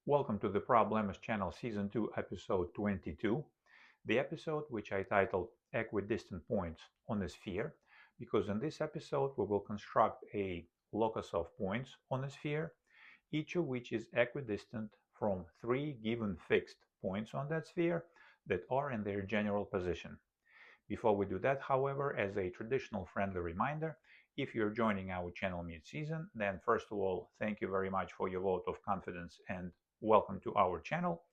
Welcome to the Problems Channel Season 2, Episode 22, the episode which I titled Equidistant Points on a Sphere, because in this episode we will construct a locus of points on a sphere, each of which is equidistant from three given fixed points on that sphere that are in their general position. Before we do that, however, as a traditional friendly reminder, if you're joining our channel mid-season, then first of all, thank you very much for your vote of confidence and welcome to our channel.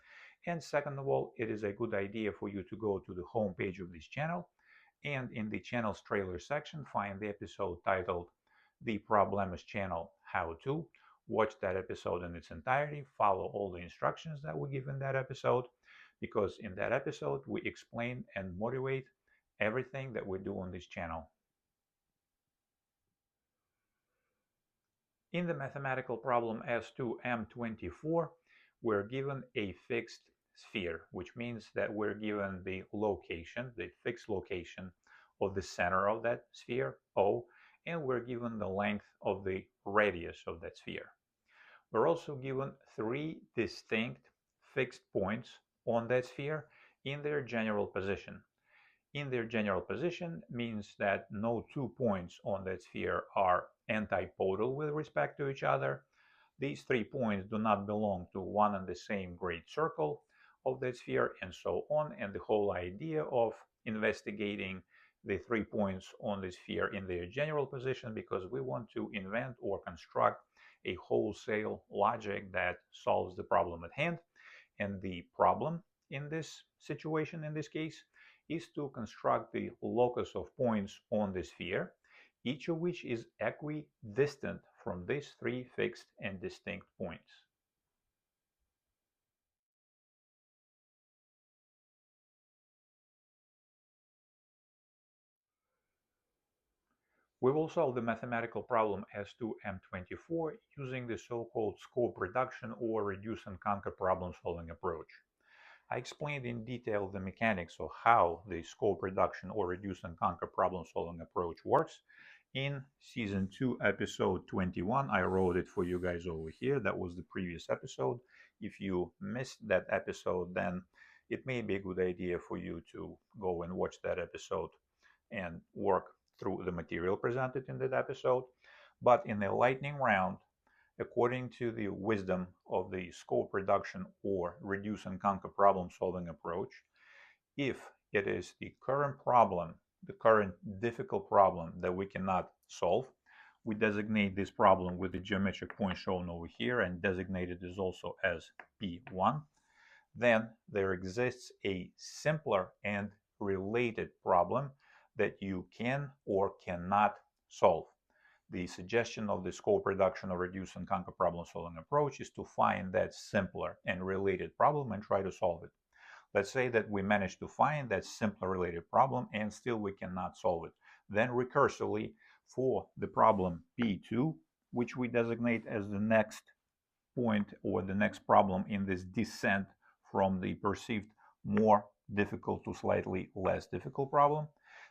And second of all, it is a good idea for you to go to the home page of this channel and in the channel's trailer section find the episode titled The Problems Channel How To. Watch that episode in its entirety, follow all the instructions that we give in that episode, because in that episode we explain and motivate everything that we do on this channel. In the mathematical problem S2E22, we're given a fixed sphere, which means that we're given the location, the fixed location of the center of that sphere, O, and we're given the length of the radius of that sphere. We're also given three distinct fixed points on that sphere in their general position. In their general position means that no 2 points on that sphere are antipodal with respect to each other. These 3 points do not belong to one and the same great circle of that sphere, and so on. And the whole idea of investigating the 3 points on the sphere in their general position, because we want to invent or construct a wholesale logic that solves the problem at hand. And the problem in this situation, in this case, is to construct the locus of points on the sphere, each of which is equidistant from these three fixed and distinct points. We will solve the mathematical problem S2E22 using the so-called scope reduction or reduce and conquer problem solving approach. I explained in detail the mechanics of how the scope reduction or reduce and conquer problem solving approach works in Season 2, Episode 21. I wrote it for you guys over here. That was the previous episode. If you missed that episode, then it may be a good idea for you to go and watch that episode and work through the material presented in that episode. But in a lightning round, according to the wisdom of the scope reduction or reduce and conquer problem solving approach, if it is the current problem, the current difficult problem that we cannot solve, we designate this problem with the geometric point shown over here and designate it as also as P1. Then there exists a simpler and related problem that you can or cannot solve. The suggestion of the scope reduction or reduce and conquer problem solving approach is to find that simpler and related problem and try to solve it. Let's say that we manage to find that simpler related problem and still we cannot solve it. Then recursively for the problem P2, which we designate as the next point or the next problem in this descent from the perceived more difficult to slightly less difficult problem,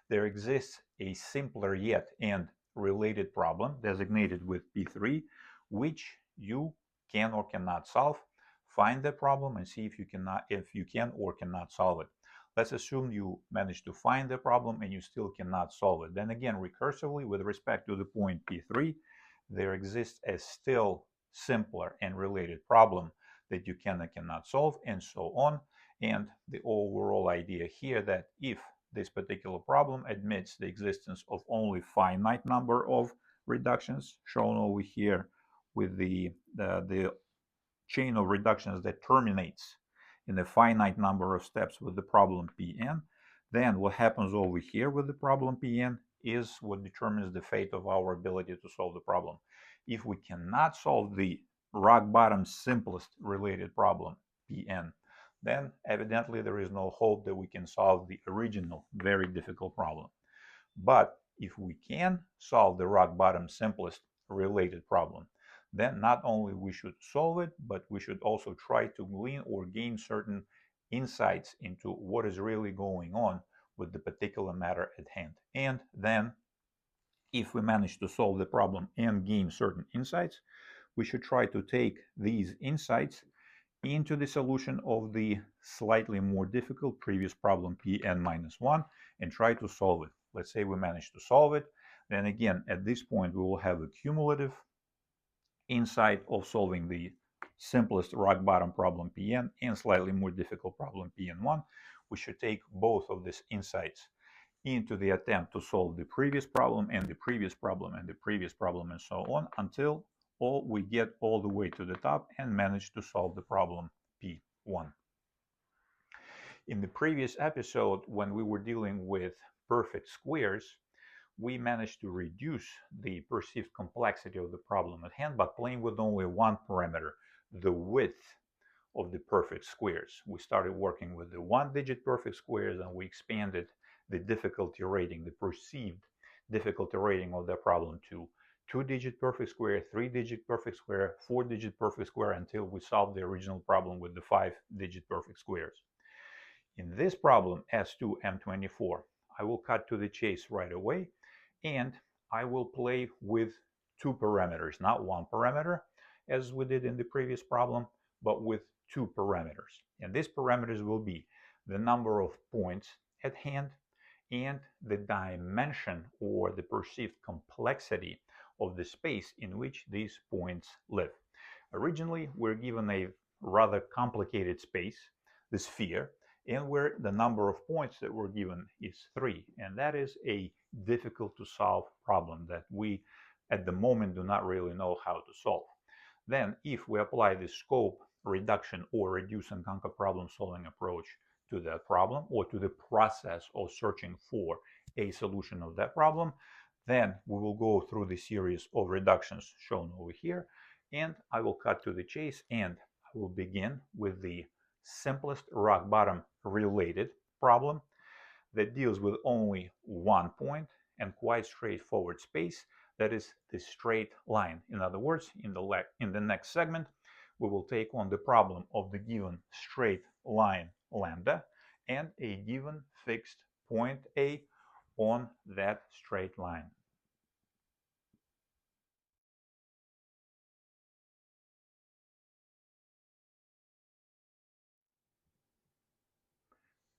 there exists a simpler yet and related problem designated with P3, which you can or cannot solve. Find the problem and see if you can or cannot solve it. Let's assume you manage to find the problem and you still cannot solve it. Then again, recursively with respect to the point P3, there exists a still simpler and related problem that you can or cannot solve, and so on. And the overall idea here that if this particular problem admits the existence of only finite number of reductions, shown over here with the chain of reductions that terminates in a finite number of steps with the problem Pn, then what happens over here with the problem Pn is what determines the fate of our ability to solve the problem. If we cannot solve the rock bottom simplest related problem Pn, then evidently there is no hope that we can solve the original very difficult problem. But if we can solve the rock bottom simplest related problem, then not only we should solve it, but we should also try to glean or gain certain insights into what is really going on with the particular matter at hand. And then if we manage to solve the problem and gain certain insights, we should try to take these insights into the solution of the slightly more difficult previous problem Pn-1 and try to solve it. Let's say we manage to solve it. Then again, at this point, we will have a cumulative insight of solving the simplest rock bottom problem Pn and slightly more difficult problem Pn1. We should take both of these insights into the attempt to solve the previous problem and the previous problem and the previous problem and so on until we get all the way to the top and manage to solve the problem P1. In the previous episode, when we were dealing with perfect squares, we managed to reduce the perceived complexity of the problem at hand by playing with only one parameter, the width of the perfect squares. We started working with the one-digit perfect squares and we expanded the difficulty rating, the perceived difficulty rating of the problem to two-digit perfect square, three-digit perfect square, four-digit perfect square until we solved the original problem with the five-digit perfect squares. In this problem, S2E22, I will cut to the chase right away and I will play with two parameters, not one parameter as we did in the previous problem, but with two parameters. And these parameters will be the number of points at hand and the dimension or the perceived complexity of the space in which these points live. Originally, we're given a rather complicated space, the sphere, and where the number of points that we're given is 3. And that is a difficult to solve problem that we at the moment do not really know how to solve. Then if we apply the scope reduction or reduce and conquer problem solving approach to that problem or to the process of searching for a solution of that problem, then we will go through the series of reductions shown over here, and I will cut to the chase and I will begin with the simplest rock bottom related problem that deals with only one point and quite straightforward space, that is the straight line. In other words, in the next segment, we will take on the problem of the given straight line lambda and a given fixed point A on that straight line.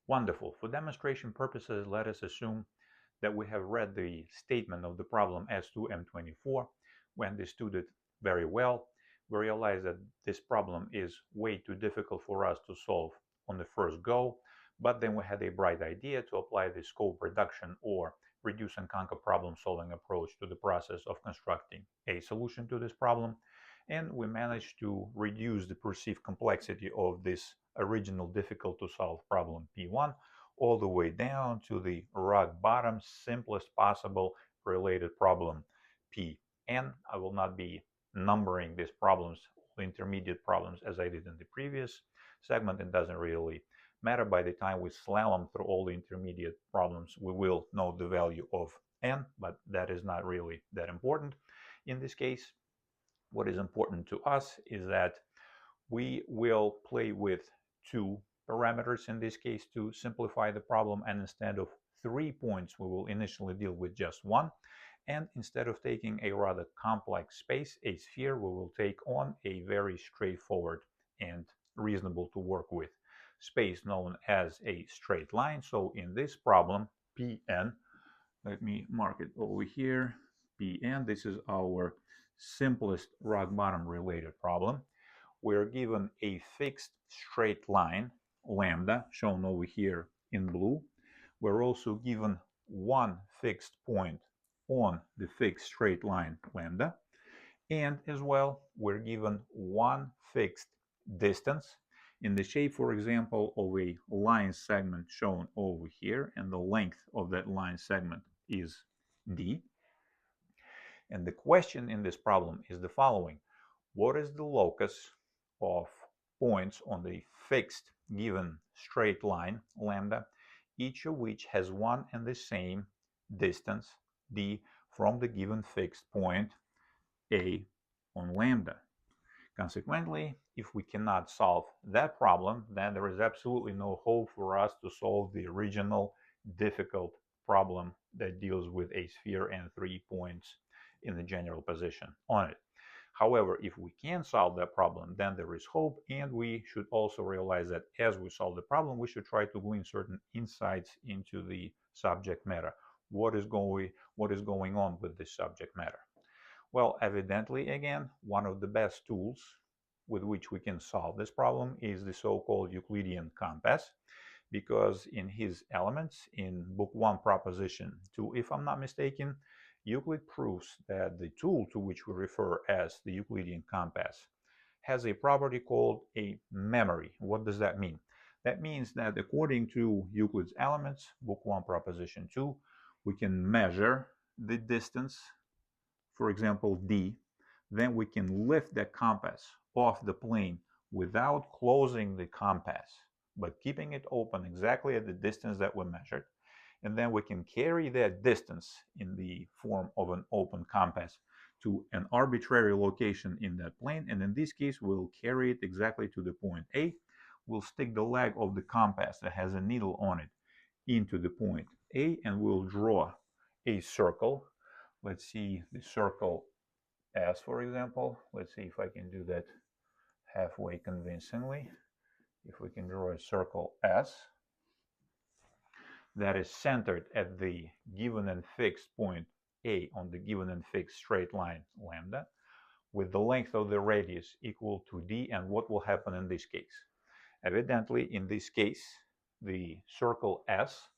Wonderful. For demonstration purposes, let us assume that we have read the statement of the problem S2E22. We understood it very well. We realized that this problem is way too difficult for us to solve on the first go, but then we had a bright idea to apply the scope reduction or reduce and conquer problem solving approach to the process of constructing a solution to this problem. And we managed to reduce the perceived complexity of this original difficult to solve problem P1 all the way down to the rock bottom simplest possible related problem Pn. I will not be numbering these problems, the intermediate problems, as I did in the previous segment. It doesn't really matter. By the time we slalom through all the intermediate problems, we will know the value of n, but that is not really that important. In this case, what is important to us is that we will play with two parameters in this case to simplify the problem, and instead of 3 points we will initially deal with just one, and instead of taking a rather complex space, a sphere, we will take on a very straightforward and reasonable to work with space known as a straight line. So in this problem Pn, let me mark it over here, Pn, this is our simplest rock bottom related problem. We're given a fixed straight line lambda shown over here in blue. We're also given one fixed point on the fixed straight line lambda, and as well we're given one fixed distance in the shape, for example, of a line segment shown over here, and the length of that line segment is d. And the question in this problem is the following: what is the locus of points on the fixed given straight line lambda, each of which has one and the same distance d from the given fixed point a on lambda? Consequently, if we cannot solve that problem, then there is absolutely no hope for us to solve the original difficult problem that deals with a sphere and 3 points in the general position on it. However, if we can solve that problem, then there is hope, and we should also realize that as we solve the problem, we should try to glean certain insights into the subject matter. What is going on with this subject matter? Well, evidently, again, one of the best tools with which we can solve this problem is the so-called Euclidean compass, because in his Elements, in Book 1, Proposition 2, if I'm not mistaken, Euclid proves that the tool to which we refer as the Euclidean compass has a property called a memory. What does that mean? That means that according to Euclid's Elements, Book 1, Proposition 2, we can measure the distance, for example, d, then we can lift the compass off the plane without closing the compass, but keeping it open exactly at the distance that we measured. And then we can carry that distance in the form of an open compass to an arbitrary location in that plane. And in this case, we'll carry it exactly to the point A. We'll stick the leg of the compass that has a needle on it into the point A, and we'll draw a circle. Let's see the circle S, for example. Let's see if I can do that halfway convincingly. If we can draw a circle S that is centered at the given and fixed point A on the given and fixed straight line lambda, with the length of the radius equal to d. And what will happen in this case? Evidently, in this case, the circle S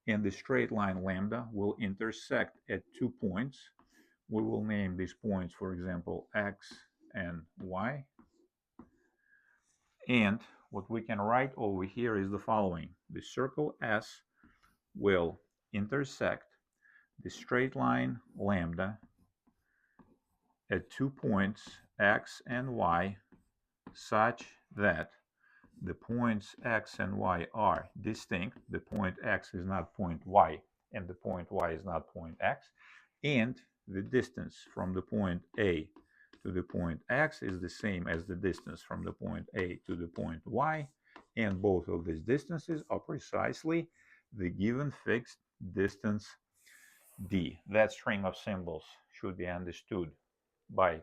and the straight line lambda will intersect at 2 points. We will name these points, for example, x and y. And what we can write over here is the following. The circle S will intersect the straight line lambda at 2 points x and y such that the points x and y are distinct. The point x is not point y, and the point y is not point x. And the distance from the point A to the point x is the same as the distance from the point A to the point y. And both of these distances are precisely the given fixed distance d. That string of symbols should be understood by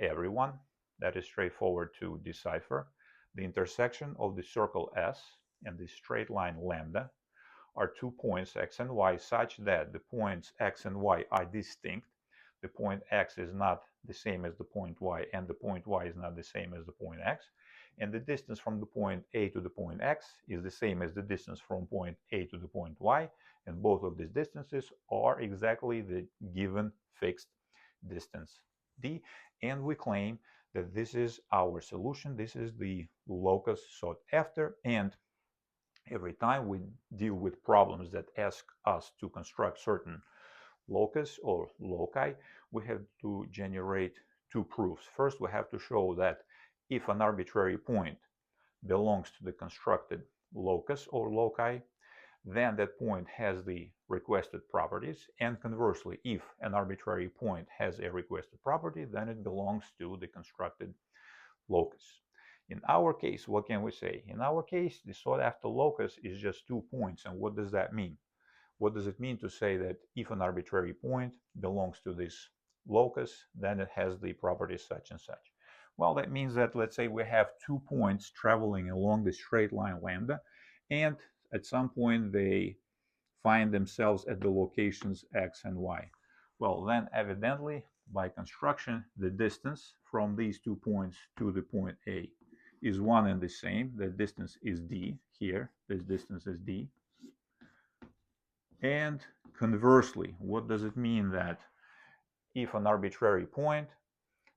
everyone. That is straightforward to decipher. The intersection of the circle S and the straight line lambda are 2 points x and y such that the points x and y are distinct. The point x is not the same as the point y, and the point y is not the same as the point x. And the distance from the point A to the point x is the same as the distance from point A to the point y. And both of these distances are exactly the given fixed distance d. And we claim that this is our solution. This is the locus sought after. And every time we deal with problems that ask us to construct certain locus or loci, we have to generate two proofs. First, we have to show that if an arbitrary point belongs to the constructed locus or loci, then that point has the requested properties. And conversely, if an arbitrary point has a requested property, then it belongs to the constructed locus. In our case, what can we say? In our case, the sought after locus is just 2 points. And what does that mean? What does it mean to say that if an arbitrary point belongs to this locus, then it has the properties such and such? Well, that means that, let's say we have 2 points traveling along the straight line lambda, and at some point they find themselves at the locations x and y. Well, then evidently, by construction, the distance from these 2 points to the point A is one and the same. The distance is d here. This distance is d. And conversely, what does it mean that if an arbitrary point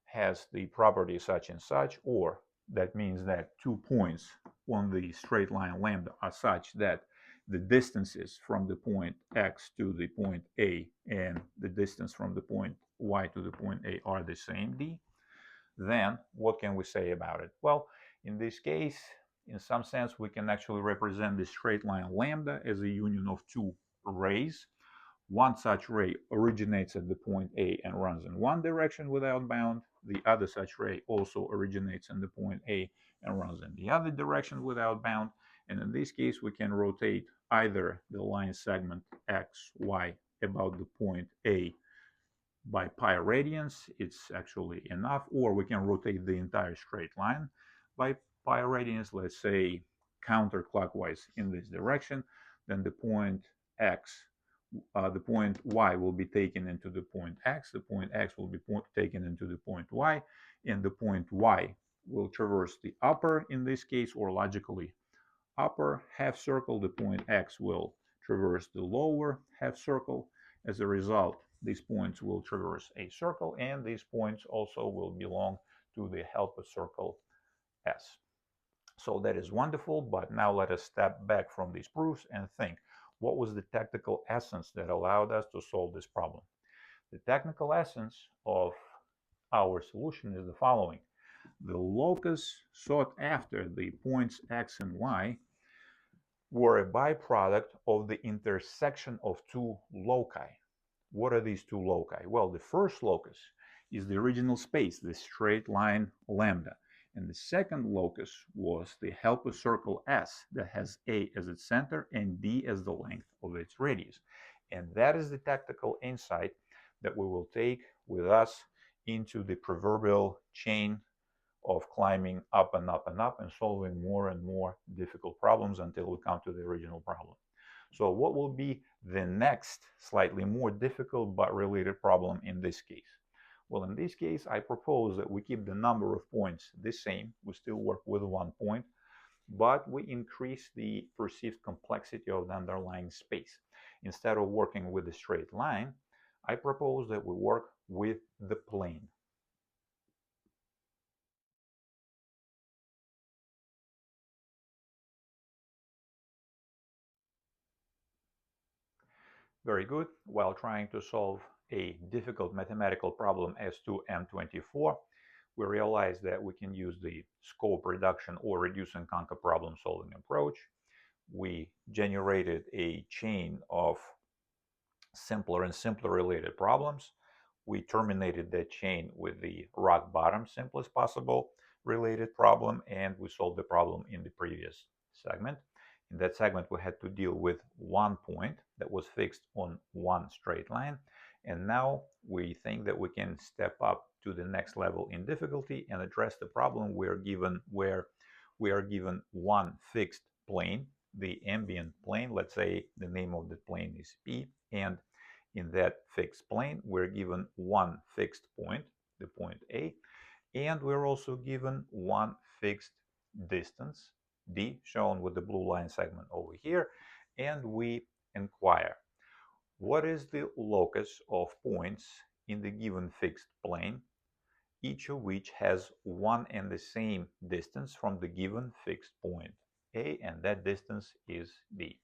has the property such and such, or that means that 2 points on the straight line lambda are such that the distances from the point x to the point A and the distance from the point y to the point A are the same d, then what can we say about it? Well, in this case, in some sense, we can actually represent the straight line lambda as a union of 2 rays. One such ray originates at the point A and runs in one direction without bound. The other such ray also originates in the point A and runs in the other direction without bound. And in this case, we can rotate either the line segment x, y about the point A by pi radians, it's actually enough, or we can rotate the entire straight line by pi radians, let's say counterclockwise in this direction. Then the point x, the point y will be taken into the point x, the point x will be taken into the point y, and the point y will traverse the upper, in this case, or logically upper half circle. The point x will traverse the lower half circle. As a result, these points will traverse a circle, and these points also will belong to the helper circle S. So that is wonderful, but now let us step back from these proofs and think, what was the technical essence that allowed us to solve this problem? The technical essence of our solution is the following. The locus sought after, the points x and y, were a byproduct of the intersection of two loci. What are these two loci? Well, the first locus is the original space, the straight line lambda. And the second locus was the helper circle S that has A as its center and D as the length of its radius. And that is the technical insight that we will take with us into the proverbial chain of climbing up and up and up and solving more and more difficult problems until we come to the original problem. So what will be the next slightly more difficult but related problem in this case? Well, in this case, I propose that we keep the number of points the same. We still work with 1 point, but we increase the perceived complexity of the underlying space. Instead of working with a straight line, I propose that we work with the plane. Very good. While trying to solve a difficult mathematical problem S2E22, we realized that we can use the scope reduction or reduce and conquer problem solving approach. We generated a chain of simpler and simpler related problems. We terminated that chain with the rock bottom simplest possible related problem, and we solved the problem in the previous segment. In that segment, we had to deal with 1 point that was fixed on 1 straight line. And now we think that we can step up to the next level in difficulty and address the problem where we are given 1 fixed plane, the ambient plane. Let's say the name of the plane is P, and in that fixed plane, we're given 1 fixed point, the point A, and we're also given 1 fixed distance, D, shown with the blue line segment over here, and we inquire, what is the locus of points in the given fixed plane, each of which has 1 and the same distance from the given fixed point A, and that distance is D.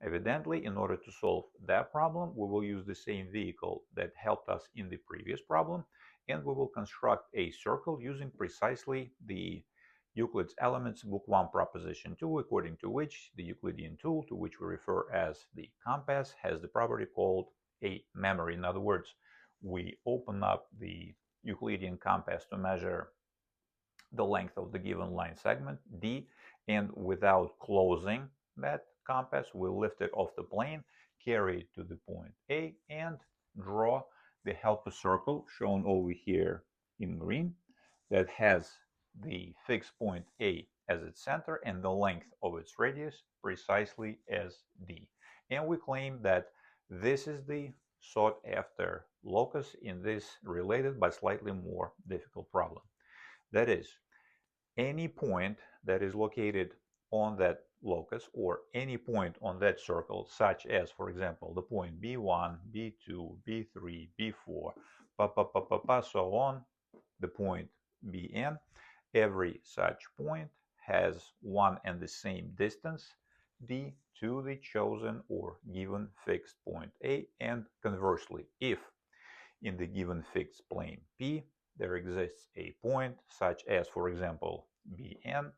Evidently, in order to solve that problem, we will use the same vehicle that helped us in the previous problem, and we will construct a circle using precisely the Euclid's Elements Book 1 Proposition 2, according to which the Euclidean tool, to which we refer as the compass, has the property called a memory. In other words, we open up the Euclidean compass to measure the length of the given line segment, D, and without closing that compass, we lift it off the plane, carry it to the point A, and draw the helper circle, shown over here in green, that has the fixed point A as its center and the length of its radius precisely as D. And we claim that this is the sought after locus in this related but slightly more difficult problem. That is, any point that is located on that locus or any point on that circle, such as, for example, the point B1, B2, B3, B4, so on, the point Bn, every such point has 1 and the same distance, D, to the chosen or given fixed point A, and conversely, if in the given fixed plane P there exists a point such as, for example, Bn,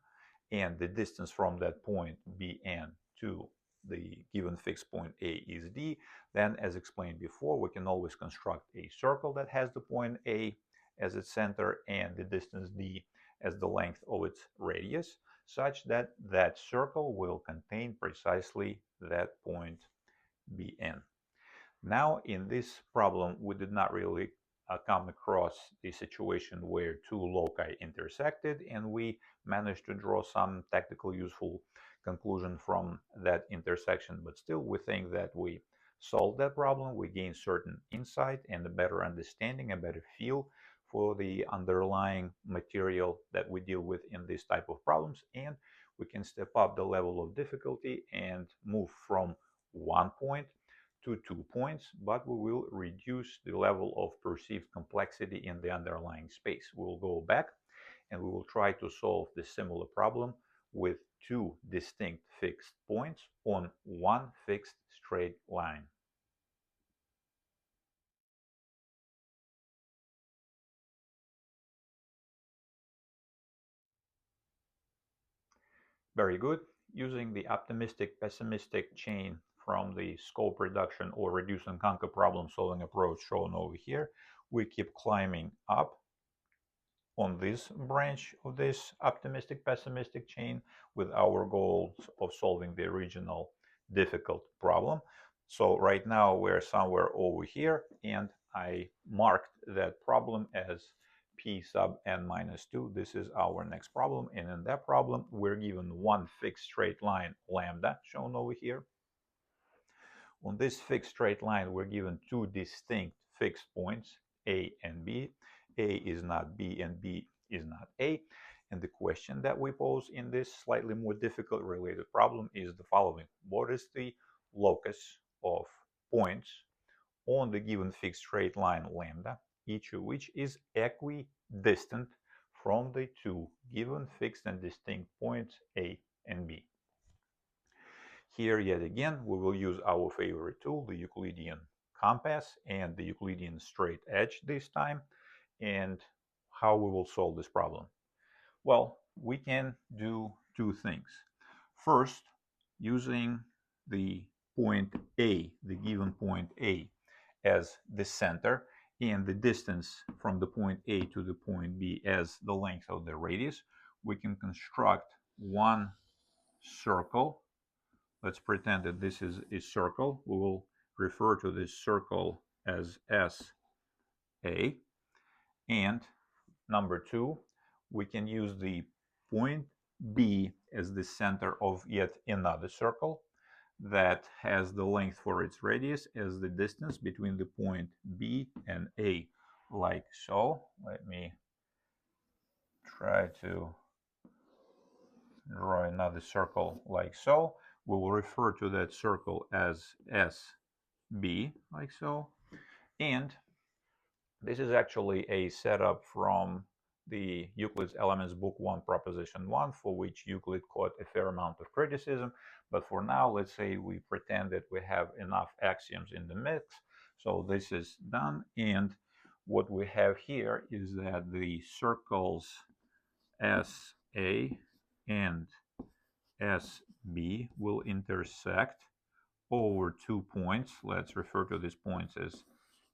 and the distance from that point Bn to the given fixed point A is D, then as explained before, we can always construct a circle that has the point A as its center and the distance D as the length of its radius, such that that circle will contain precisely that point Bn. Now, in this problem, we did not really come across the situation where two loci intersected, and we managed to draw some technical useful conclusion from that intersection. But still, we think that we solved that problem. We gained certain insight and a better understanding, a better feel for the underlying material that we deal with in this type of problems, and we can step up the level of difficulty and move from 1 point to 2 points, but we will reduce the level of perceived complexity in the underlying space. We will go back and we will try to solve the similar problem with two distinct fixed points on one fixed straight line. Very good. Using the optimistic-pessimistic chain from the scope reduction or reduce and conquer problem solving approach shown over here, we keep climbing up on this branch of this optimistic-pessimistic chain with our goals of solving the original difficult problem. So right now we're somewhere over here, and I marked that problem as p sub n minus 2. This is our next problem, and in that problem we're given one fixed straight line lambda shown over here. On this fixed straight line we're given two distinct fixed points a and b. A is not b and b is not a, and the question that we pose in this slightly more difficult related problem is the following: what is the locus of points on the given fixed straight line lambda, each of which is equidistant from the two given fixed and distinct points a and b? Here, yet again, we will use our favorite tool, the Euclidean compass and the Euclidean straight edge this time. And how we will solve this problem? Well, we can do two things. First, using the point A, the given point A, as the center, and the distance from the point A to the point B as the length of the radius, we can construct one circle. Let's pretend that this is a circle. We will refer to this circle as SA. And number two, we can use the point B as the center of yet another circle that has the length for its radius as the distance between the point B and A, like so. Let me try to draw another circle like so. We will refer to that circle as SB, like so. And this is actually a setup from the Euclid's Elements Book 1, Proposition 1, for which Euclid caught a fair amount of criticism. But for now, let's say we pretend that we have enough axioms in the mix. So this is done. And what we have here is that the circles SA and SB will intersect over 2 points. Let's refer to these points as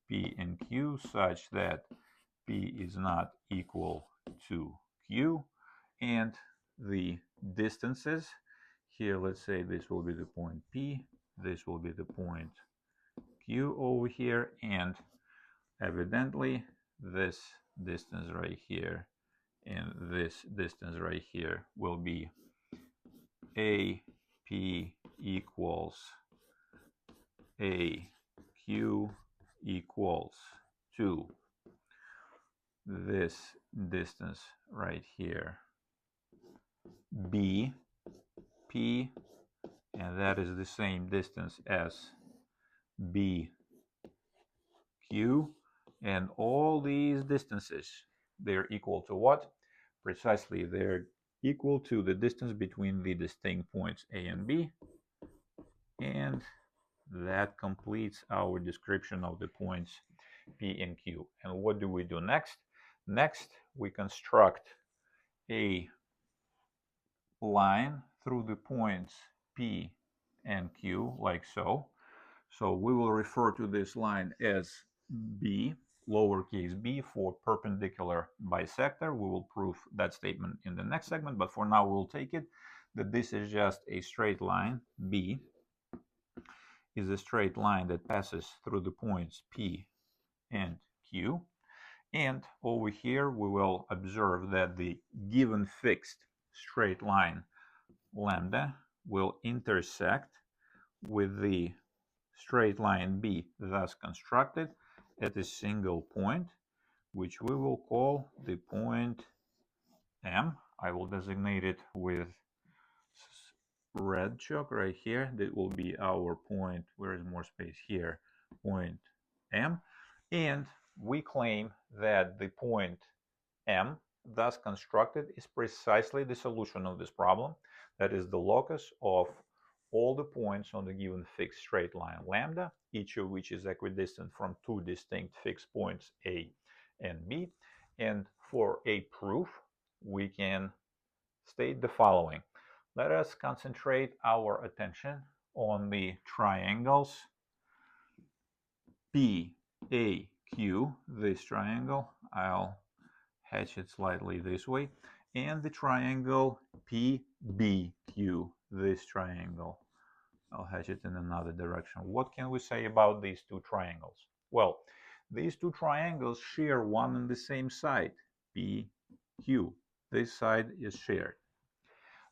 P and Q, such that P is not equal to Q, and the distances here, let's say this will be the point P, this will be the point Q over here, and evidently this distance right here and this distance right here will be AP equals AQ equals to this distance right here, BP, and that is the same distance as BQ, and all these distances, they're equal to what? Precisely, they're equal to the distance between the distinct points A and B, and that completes our description of the points P and Q. And what do we do next? Next, we construct a line through the points P and Q, like so. So we will refer to this line as B, lowercase b, for perpendicular bisector. We will prove that statement in the next segment, but for now we'll take it that this is just a straight line. B is a straight line that passes through the points P and Q. And over here we will observe that the given fixed straight line lambda will intersect with the straight line B thus constructed at a single point, which we will call the point M. I will designate it with red chalk right here. That will be our point. Where is more space here? Point M. And we claim that the point M thus constructed is precisely the solution of this problem. That is the locus of all the points on the given fixed straight line lambda, each of which is equidistant from two distinct fixed points A and B. And for a proof, we can state the following. Let us concentrate our attention on the triangles PAQ, this triangle. I'll hatch it slightly this way, and the triangle PBQ, this triangle. I'll hatch it in another direction. What can we say about these two triangles? Well, these two triangles share one and the same side, PQ. This side is shared.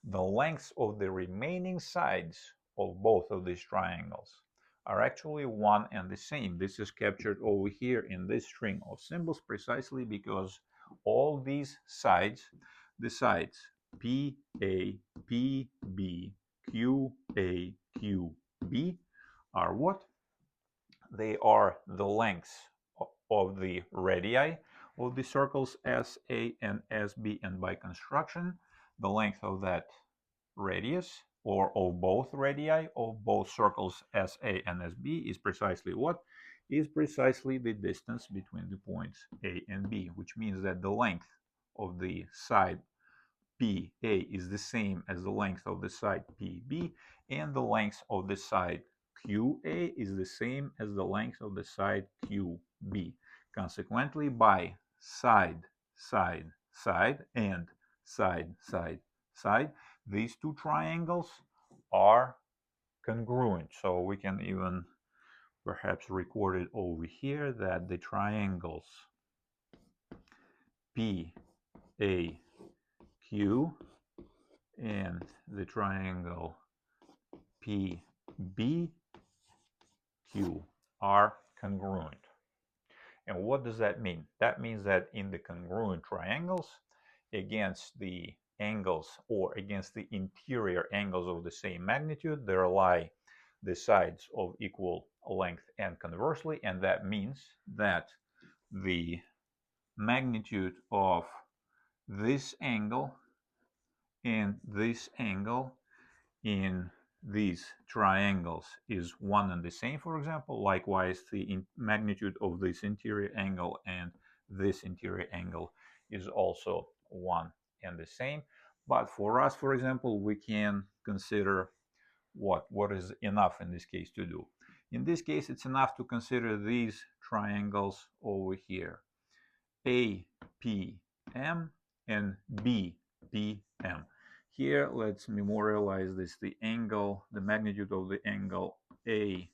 The lengths of the remaining sides of both of these triangles are actually one and the same. This is captured over here in this string of symbols precisely because all these sides, the sides PA, PB, QA, QB, are what? They are the lengths of the radii of the circles SA and SB, and by construction, the length of that radius, or of both radii of both circles SA and SB, is precisely what? Is precisely the distance between the points A and B, which means that the length of the side PA is the same as the length of the side PB, and the length of the side QA is the same as the length of the side QB. Consequently, by side, side, side, and side, side, side, these two triangles are congruent. So we can even perhaps record it over here that the triangles PAQ and the triangle PBQ are congruent. And what does that mean? That means that in the congruent triangles, against the angles or against the interior angles of the same magnitude, there lie the sides of equal length and conversely, and that means that the magnitude of this angle and this angle in these triangles is one and the same, for example. Likewise, the magnitude of this interior angle and this interior angle is also one and the same. But for us, for example, we can consider what is enough in this case to do. In this case, it's enough to consider these triangles over here, APM and BPM. Here, let's memorialize this. The angle, the magnitude of the angle APM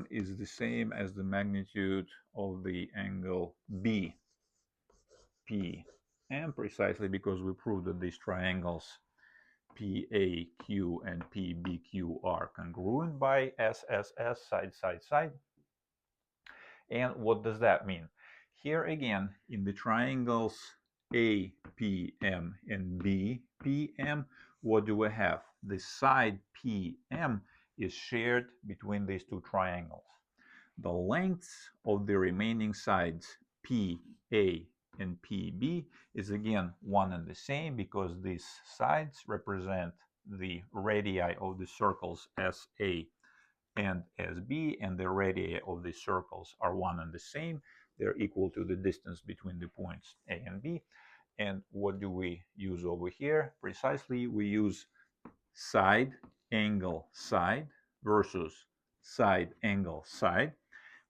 is the same as the magnitude of the angle BPM, precisely because we proved that these triangles PAQ and PBQ are congruent by SSS, side, side, side. And what does that mean? Here again, in the triangles APM and BPM, what do we have? The side PM is shared between these two triangles. The lengths of the remaining sides PA and PB is again one and the same because these sides represent the radii of the circles SA and SB, and the radii of the circles are one and the same. They're equal to the distance between the points A and B. And what do we use over here? Precisely, we use side angle side versus side angle side.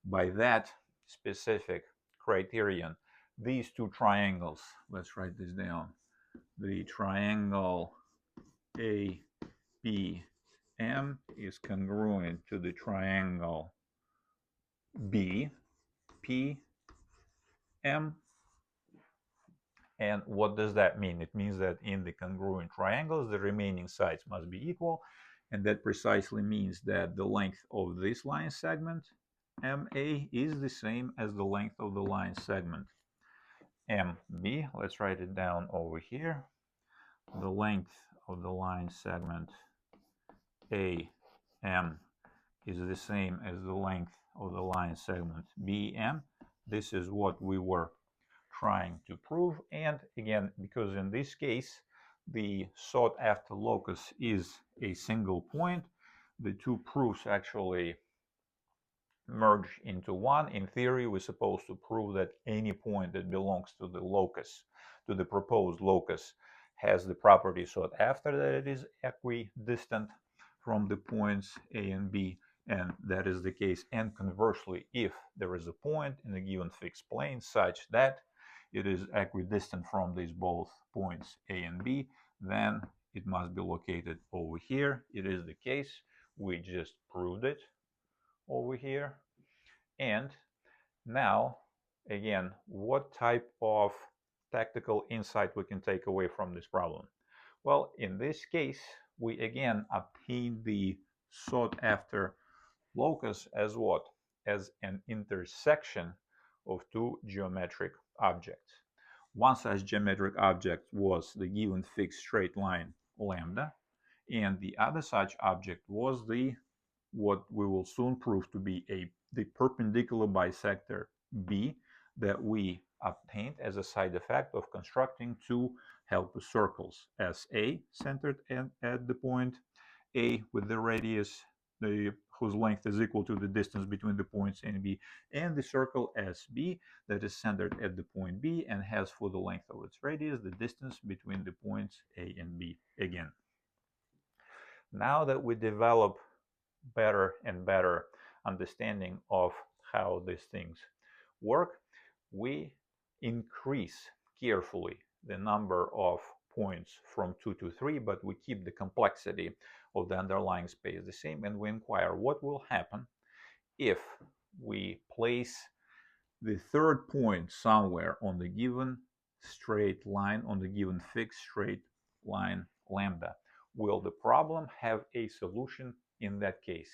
By that specific criterion, these two triangles, let's write this down, the triangle APM is congruent to the triangle BPM, PM. And what does that mean? It means that in the congruent triangles, the remaining sides must be equal. And that precisely means that the length of this line segment, MA, is the same as the length of the line segment, MB. Let's write it down over here. The length of the line segment AM is the same as the length of the line segment BM. This is what we were trying to prove. And again, because in this case the sought after locus is a single point, the two proofs actually merge into one. In theory, we're supposed to prove that any point that belongs to the locus, to the proposed locus, has the property sought after, that it is equidistant from the points A and B, and that is the case. And conversely, if there is a point in a given fixed plane such that it is equidistant from these both points A and B, then it must be located over here. It is the case. We just proved it over here. And now, again, what type of tactical insight we can take away from this problem? Well, in this case, we again obtain the sought after locus as what? As an intersection of two geometric objects. One such geometric object was the given fixed straight line lambda, and the other such object was the what we will soon prove to be the perpendicular bisector B that we obtained as a side effect of constructing two helper circles, SA centered at the point A with the radius whose length is equal to the distance between the points A and B, and the circle SB that is centered at the point B and has for the length of its radius the distance between the points A and B again. Now that we develop better and better understanding of how these things work, we increase carefully the number of points from 2 to 3, but we keep the complexity of the underlying space the same, and we inquire what will happen if we place the third point somewhere on the given straight line, on the given fixed straight line lambda. Will the problem have a solution in that case?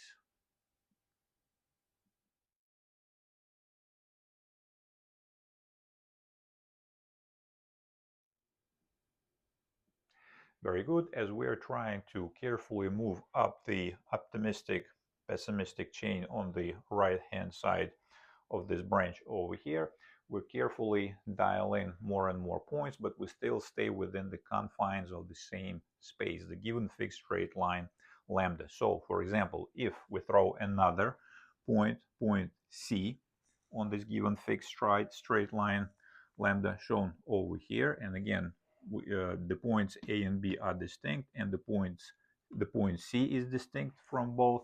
Very good. As we are trying to carefully move up the optimistic-pessimistic chain on the right-hand side of this branch over here, we carefully dial in more and more points, but we still stay within the confines of the same space, the given fixed straight line lambda. So, for example, if we throw another point C, on this given fixed straight line lambda shown over here, and again, the points A and B are distinct, and the point C is distinct from both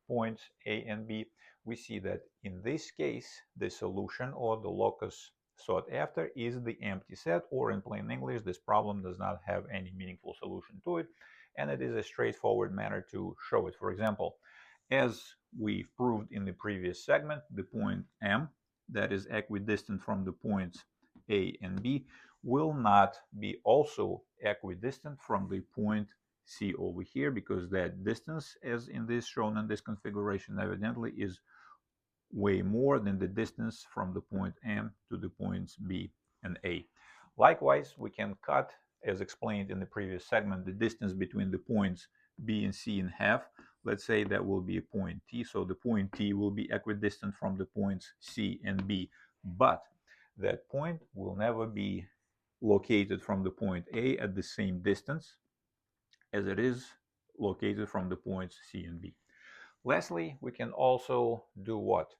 points A and B. We see that in this case, the solution, or the locus sought after, is the empty set, or in plain English, this problem does not have any meaningful solution to it, and it is a straightforward manner to show it. For example, as we proved in the previous segment, the point M, that is equidistant from the points A and B, will not be also equidistant from the point C over here, because that distance, as in this shown in this configuration, evidently is way more than the distance from the point M to the points B and A. Likewise, we can cut, as explained in the previous segment, the distance between the points B and C in half. Let's say that will be a point T, so the point T will be equidistant from the points C and B, but that point will never be located from the point A at the same distance as it is located from the points C and B. Lastly, we can also do what?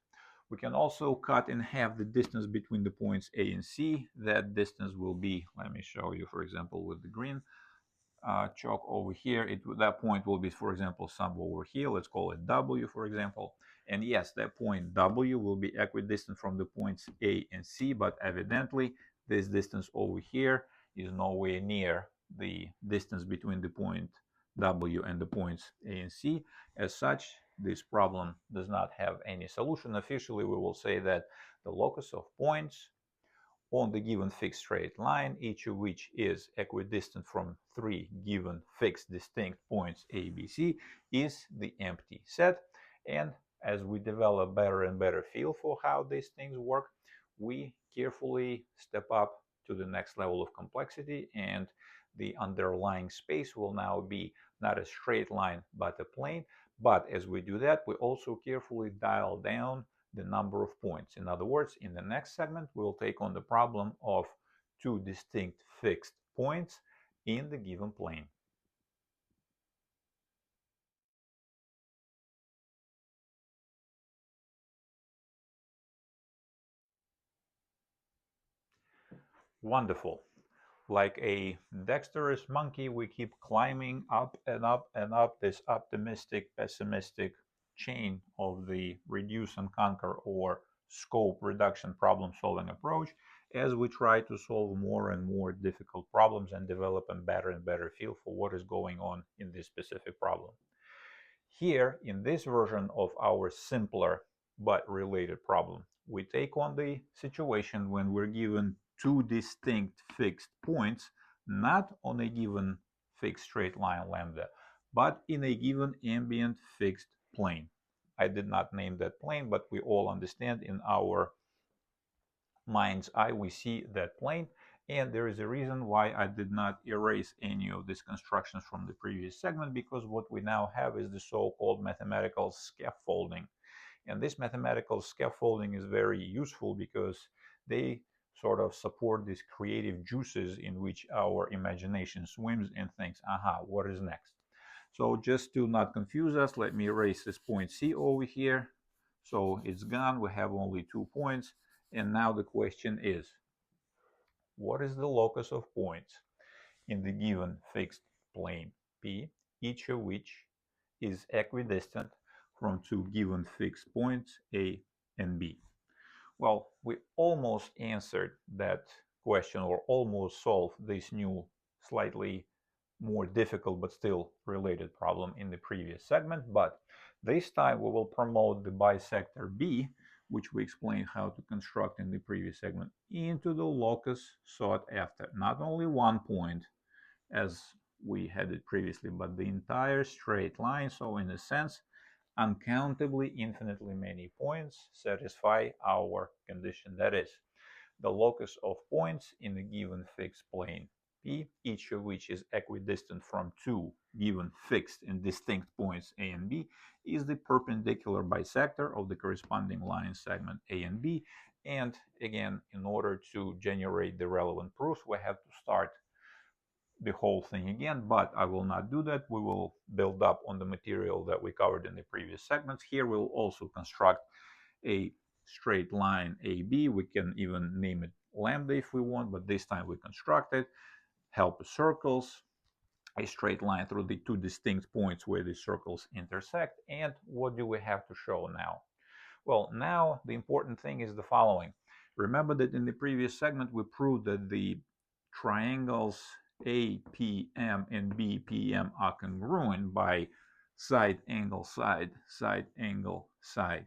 We can also cut in half the distance between the points A and C. That distance will be, let me show you, for example, with the green chalk over here. That point will be, for example, somewhere over here. Let's call it W, for example. And yes, that point W will be equidistant from the points A and C, but evidently this distance over here is nowhere near the distance between the point W and the points A and C. As such, this problem does not have any solution. Officially, we will say that the locus of points on the given fixed straight line, each of which is equidistant from three given fixed distinct points A, B, C, is the empty set. And as we develop better and better feel for how these things work, we carefully step up to the next level of complexity, and the underlying space will now be not a straight line but a plane. But as we do that, we also carefully dial down the number of points. In other words, in the next segment, we'll take on the problem of two distinct fixed points in the given plane. Wonderful. Like a dexterous monkey, we keep climbing up and up and up this optimistic pessimistic chain of the reduce and conquer or scope reduction problem solving approach as we try to solve more and more difficult problems and develop a better and better feel for what is going on in this specific problem. Here, in this version of our simpler but related problem, we take on the situation when we're given two distinct fixed points, not on a given fixed straight line lambda, but in a given ambient fixed plane. I did not name that plane, but we all understand in our mind's eye we see that plane. And there is a reason why I did not erase any of these constructions from the previous segment, because what we now have is the so-called mathematical scaffolding. And this mathematical scaffolding is very useful because they sort of support these creative juices in which our imagination swims and thinks, aha, what is next? So just to not confuse us, let me erase this point C over here. So it's gone. We have only 2 points. And now the question is, what is the locus of points in the given fixed plane P, each of which is equidistant from two given fixed points A and B? Well, we almost answered that question or almost solved this new, slightly more difficult but still related problem in the previous segment, but this time we will promote the bisector B, which we explained how to construct in the previous segment, into the locus sought after. Not only one point, as we had it previously, but the entire straight line. So in a sense, uncountably infinitely many points satisfy our condition. That is, the locus of points in a given fixed plane P, each of which is equidistant from two given fixed and distinct points A and B, is the perpendicular bisector of the corresponding line segment A and B. And again, in order to generate the relevant proofs, we have to start the whole thing again, but I will not do that. We will build up on the material that we covered in the previous segments. Here we'll also construct a straight line AB. We can even name it lambda if we want, but this time we construct it. Help circles, a straight line through the two distinct points where the circles intersect. And what do we have to show now? Well, now the important thing is the following. Remember that in the previous segment we proved that the triangles APM and BPM are congruent by side angle side, side angle side.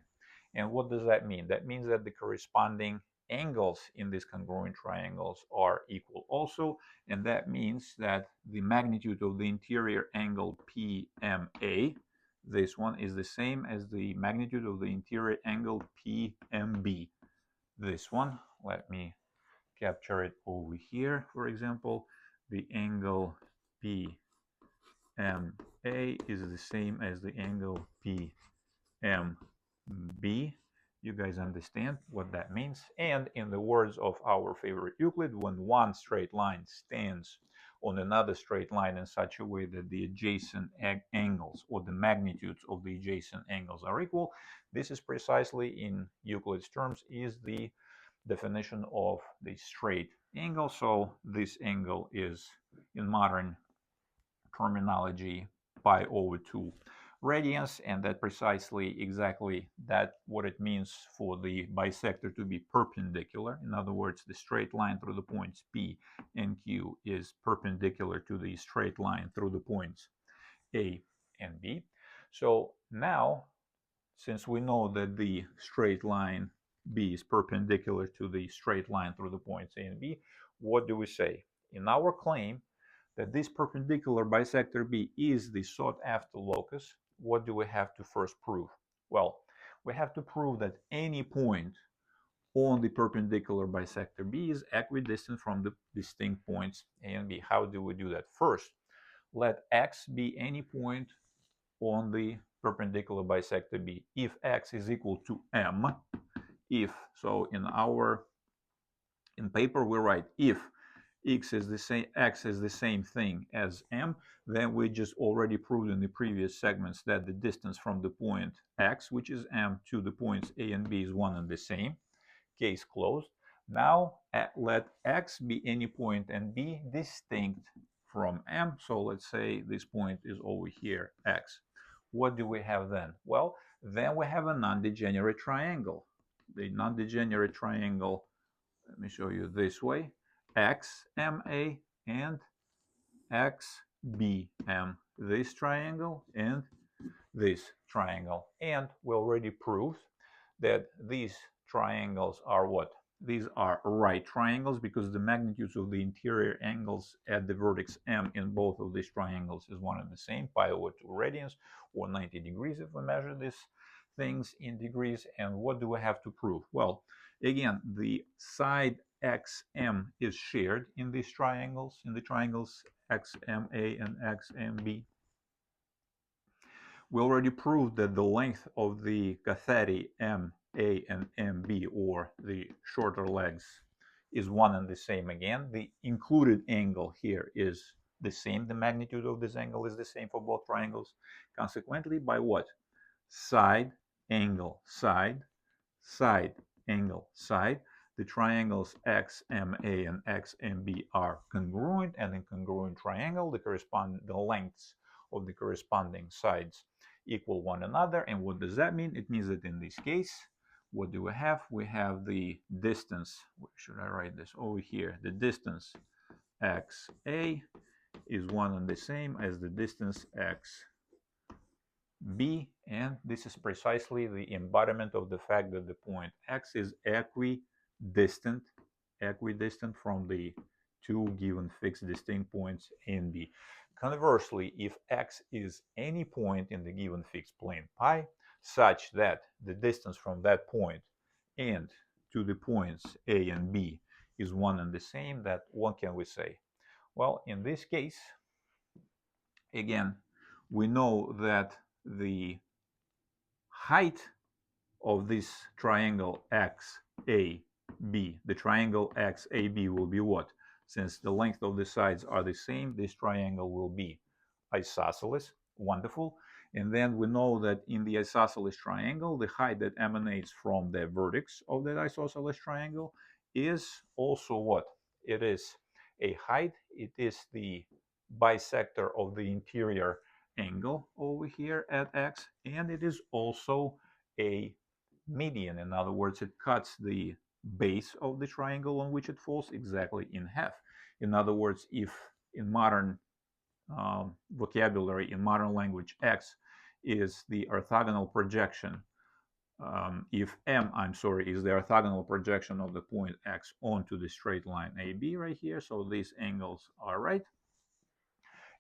And what does that mean? That means that the corresponding angles in these congruent triangles are equal also, and that means that the magnitude of the interior angle PMA, this one, is the same as the magnitude of the interior angle PMB. This one, let me capture it over here. For example, the angle PMA is the same as the angle PMB. You guys understand what that means? And in the words of our favorite Euclid, when one straight line stands on another straight line in such a way that the adjacent angles or the magnitudes of the adjacent angles are equal, this is precisely, in Euclid's terms, is the definition of the straight angle. So this angle is, in modern terminology, pi over 2 radians, and that precisely exactly that what it means for the bisector to be perpendicular. In other words, the straight line through the points P and Q is perpendicular to the straight line through the points A and B. So now since we know that the straight line B is perpendicular to the straight line through the points A and B, what do we say? In our claim that this perpendicular bisector B is the sought after locus, what do we have to first prove? Well, we have to prove that any point on the perpendicular bisector B is equidistant from the distinct points A and B. How do we do that? First, let X be any point on the perpendicular bisector B. If X is equal to M, so in paper we write if X is the same thing as M, then we just already proved in the previous segments that the distance from the point X, which is M, to the points A and B is one and the same. Case closed. Now let X be any point and B distinct from M. So let's say this point is over here, X. What do we have then? Well, then we have a non-degenerate triangle. The non-degenerate triangle, let me show you this way, XMA and XBM. This triangle and this triangle. And we already proved that these triangles are what? These are right triangles because the magnitudes of the interior angles at the vertex M in both of these triangles is one and the same, pi over 2 radians, or 90 degrees if we measure these things in degrees. And what do we have to prove? Well, again, the side XM is shared in these triangles, in the triangles XMA and XMB. We already proved that the length of the catheti MA and MB, or the shorter legs, is one and the same again. The included angle here is the same. The magnitude of this angle is the same for both triangles. Consequently, by what? Side, angle, side, side, angle, side. The triangles XMA and XMB are congruent, and in congruent triangle, the lengths of the corresponding sides equal one another. And what does that mean? It means that in this case, what do we have? We have the distance. Where should I write this? Over here. The distance XA is one and the same as the distance XB, and this is precisely the embodiment of the fact that the point X is equidistant from the two given fixed distinct points A and B. Conversely, if X is any point in the given fixed plane pi, such that the distance from that point and to the points A and B is one and the same, that what can we say? Well, in this case, again, we know that the height of this triangle XAB, the triangle XAB will be what? Since the length of the sides are the same, this triangle will be isosceles. Wonderful. And then we know that in the isosceles triangle, the height that emanates from the vertex of that isosceles triangle is also what? It is a height. It is the bisector of the interior angle over here at X, and it is also a median. In other words, it cuts the base of the triangle on which it falls exactly in half. In other words, if in modern vocabulary, in modern language, X is the orthogonal projection, if M, is the orthogonal projection of the point X onto the straight line AB right here, so these angles are right.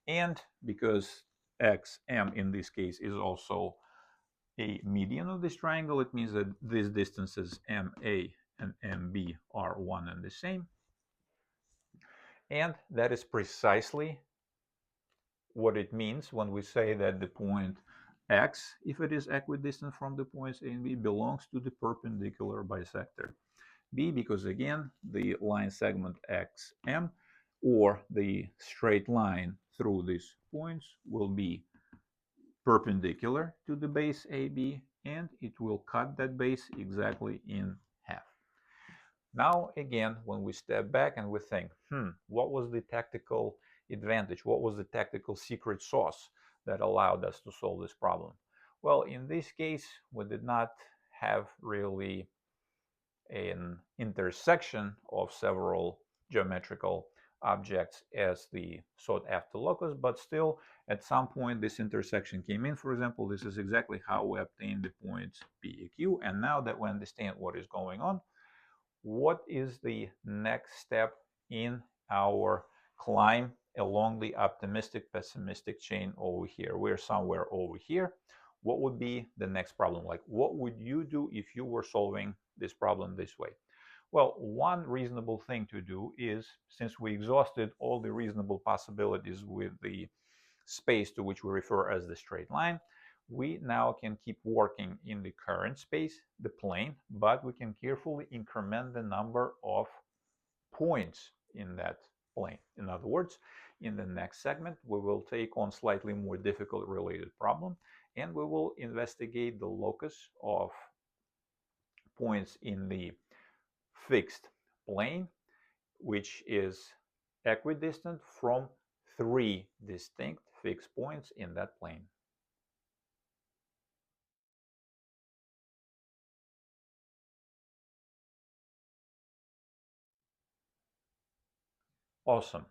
And because XM in this case is also a median of this triangle, it means that these distances MA and MB are one and the same. And that is precisely what it means when we say that the point X, if it is equidistant from the points A and B, belongs to the perpendicular bisector B, because again, the line segment XM, or the straight line through these points, will be perpendicular to the base AB, and it will cut that base exactly in half. Now again, when we step back and we think, what was the tactical advantage? What was the tactical secret sauce that allowed us to solve this problem? Well, in this case, we did not have really an intersection of several geometrical objects as the sought after locus, but still at some point this intersection came in. For example, this is exactly how we obtained the points P and Q. And now that we understand what is going on, what is the next step in our climb along the optimistic pessimistic chain over here? We're somewhere over here. What would be the next problem? Like, what would you do if you were solving this problem this way? Well, one reasonable thing to do is, since we exhausted all the reasonable possibilities with the space to which we refer as the straight line, we now can keep working in the current space, the plane, but we can carefully increment the number of points in that plane. In other words, in the next segment, we will take on slightly more difficult related problem, and we will investigate the locus of points in the fixed plane, which is equidistant from three distinct fixed points in that plane. Awesome.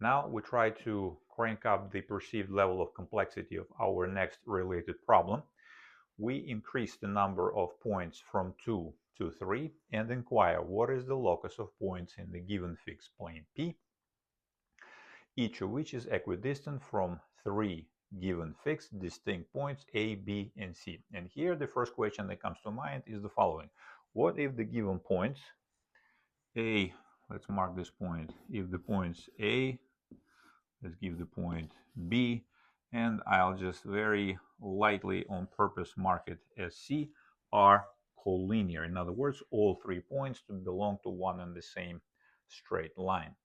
Now we try to crank up the perceived level of complexity of our next related problem. We increase the number of points from 2 to 3 and inquire what is the locus of points in the given fixed plane P, each of which is equidistant from 3 given fixed distinct points A, B, and C. And here the first question that comes to mind is the following. What if the given points A, let's mark this point, if the points A, let's give the point B, and I'll just very lightly on purpose mark it as C, are collinear. In other words, all 3 points to belong to one and the same straight line.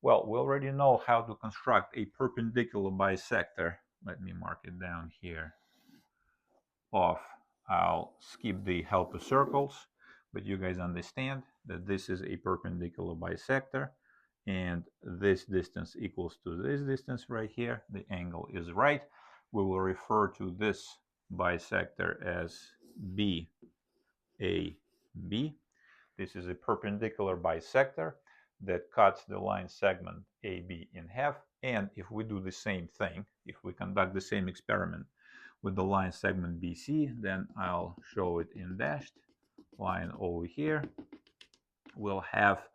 Well, we already know how to construct a perpendicular bisector. Let me mark it down here. I'll skip the helper circles, but you guys understand that this is a perpendicular bisector, and this distance equals to this distance right here. The angle is right. We will refer to this bisector as BAB. This is a perpendicular bisector that cuts the line segment AB in half. And if we do the same thing, if we conduct the same experiment with the line segment BC, then I'll show it in dashed line over here. We'll have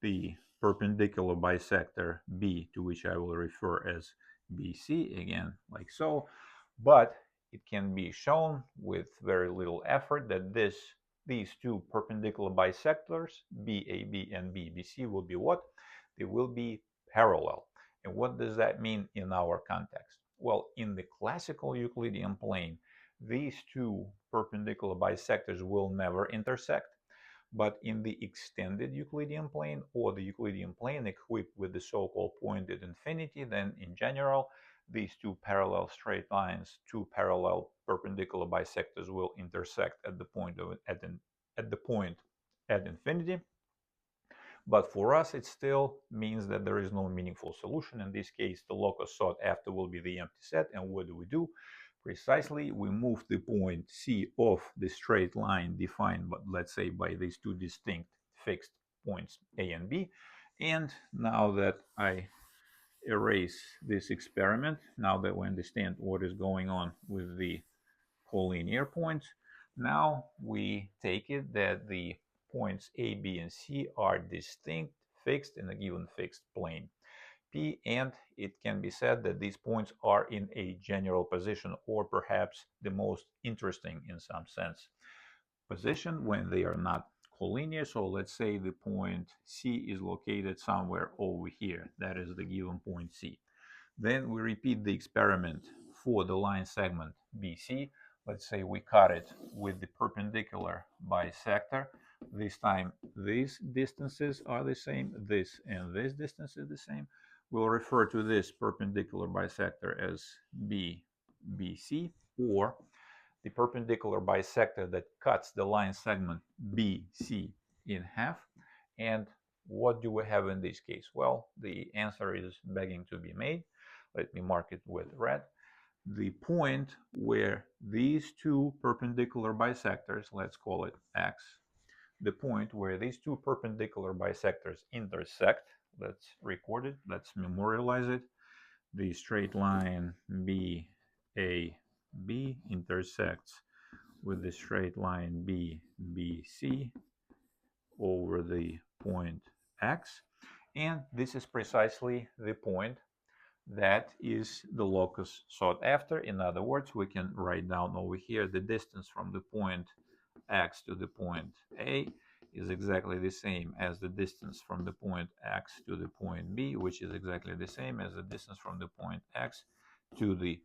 the perpendicular bisector B, to which I will refer as BC, again like so. But it can be shown with very little effort that these two perpendicular bisectors, BAB and BBC, will be what? They will be parallel. And what does that mean in our context? Well, in the classical Euclidean plane, these two perpendicular bisectors will never intersect. But in the extended Euclidean plane, or the Euclidean plane equipped with the so-called point at infinity, then in general, these two parallel straight lines, two parallel perpendicular bisectors, will intersect at the point at infinity. But for us, it still means that there is no meaningful solution. In this case, the locus sought after will be the empty set. And what do? Precisely, we move the point C off the straight line defined, but let's say by these two distinct fixed points A and B. And now that I erase this experiment, now that we understand what is going on with the collinear points, now we take it that the points A, B, and C are distinct, fixed in a given fixed plane P, and it can be said that these points are in a general position, or perhaps the most interesting in some sense position, when they are not collinear. So let's say the point C is located somewhere over here. That is the given point C. Then we repeat the experiment for the line segment BC. Let's say we cut it with the perpendicular bisector. This time these distances are the same, this and this distance is the same. We'll refer to this perpendicular bisector as BC, or the perpendicular bisector that cuts the line segment BC in half. And what do we have in this case? Well, the answer is begging to be made. Let me mark it with red. The point where these two perpendicular bisectors, let's call it X, the point where these two perpendicular bisectors intersect. Let's record it, let's memorialize it. The straight line BAB intersects with the straight line BBC over the point X. And this is precisely the point that is the locus sought after. In other words, we can write down over here the distance from the point X to the point A is exactly the same as the distance from the point X to the point B, which is exactly the same as the distance from the point X to the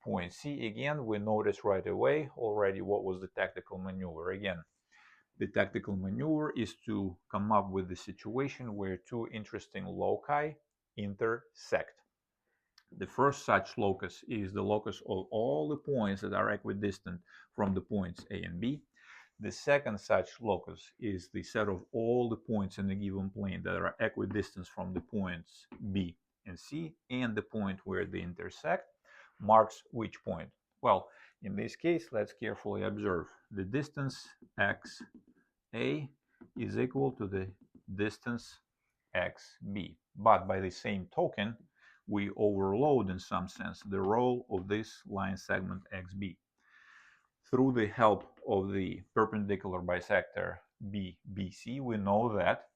point C. Again, we notice right away already what was the tactical maneuver. Again, the tactical maneuver is to come up with the situation where two interesting loci intersect. The first such locus is the locus of all the points that are equidistant from the points A and B. The second such locus is the set of all the points in a given plane that are equidistant from the points B and C, and the point where they intersect marks which point. Well, in this case, let's carefully observe. The distance XA is equal to the distance XB. But by the same token, we overload in some sense the role of this line segment XB. Through the help of the perpendicular bisector BBC, we know that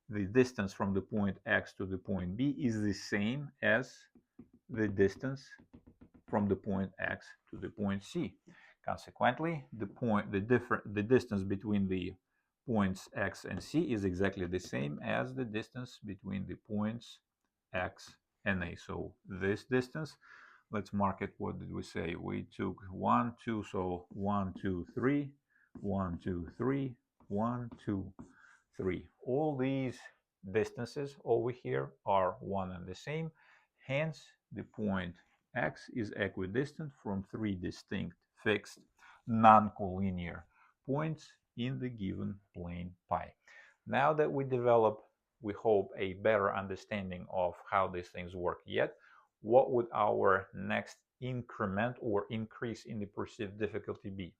the distance from the point X to the point B is the same as the distance from the point X to the point C. Consequently, the distance between the points X and C is exactly the same as the distance between the points X and A. So this distance, let's mark it. What did we say? We took 1, 2, so 1, 2, 3, 1, 2, 3, 1, 2, 3. All these distances over here are one and the same. Hence, the point X is equidistant from three distinct fixed non-collinear points in the given plane pi. Now that we develop, we hope, a better understanding of how these things work yet, what would our next increment or increase in the perceived difficulty be?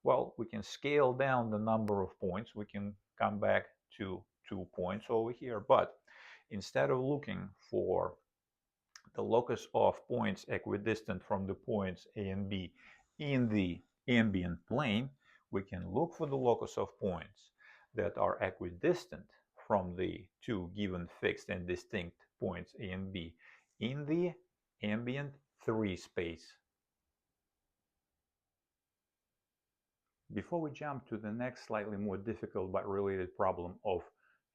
Well, we can scale down the number of points. We can come back to 2 points over here, but instead of looking for the locus of points equidistant from the points A and B in the ambient plane, we can look for the locus of points that are equidistant from the two given fixed and distinct points A and B in the ambient 3 space. Before we jump to the next slightly more difficult but related problem of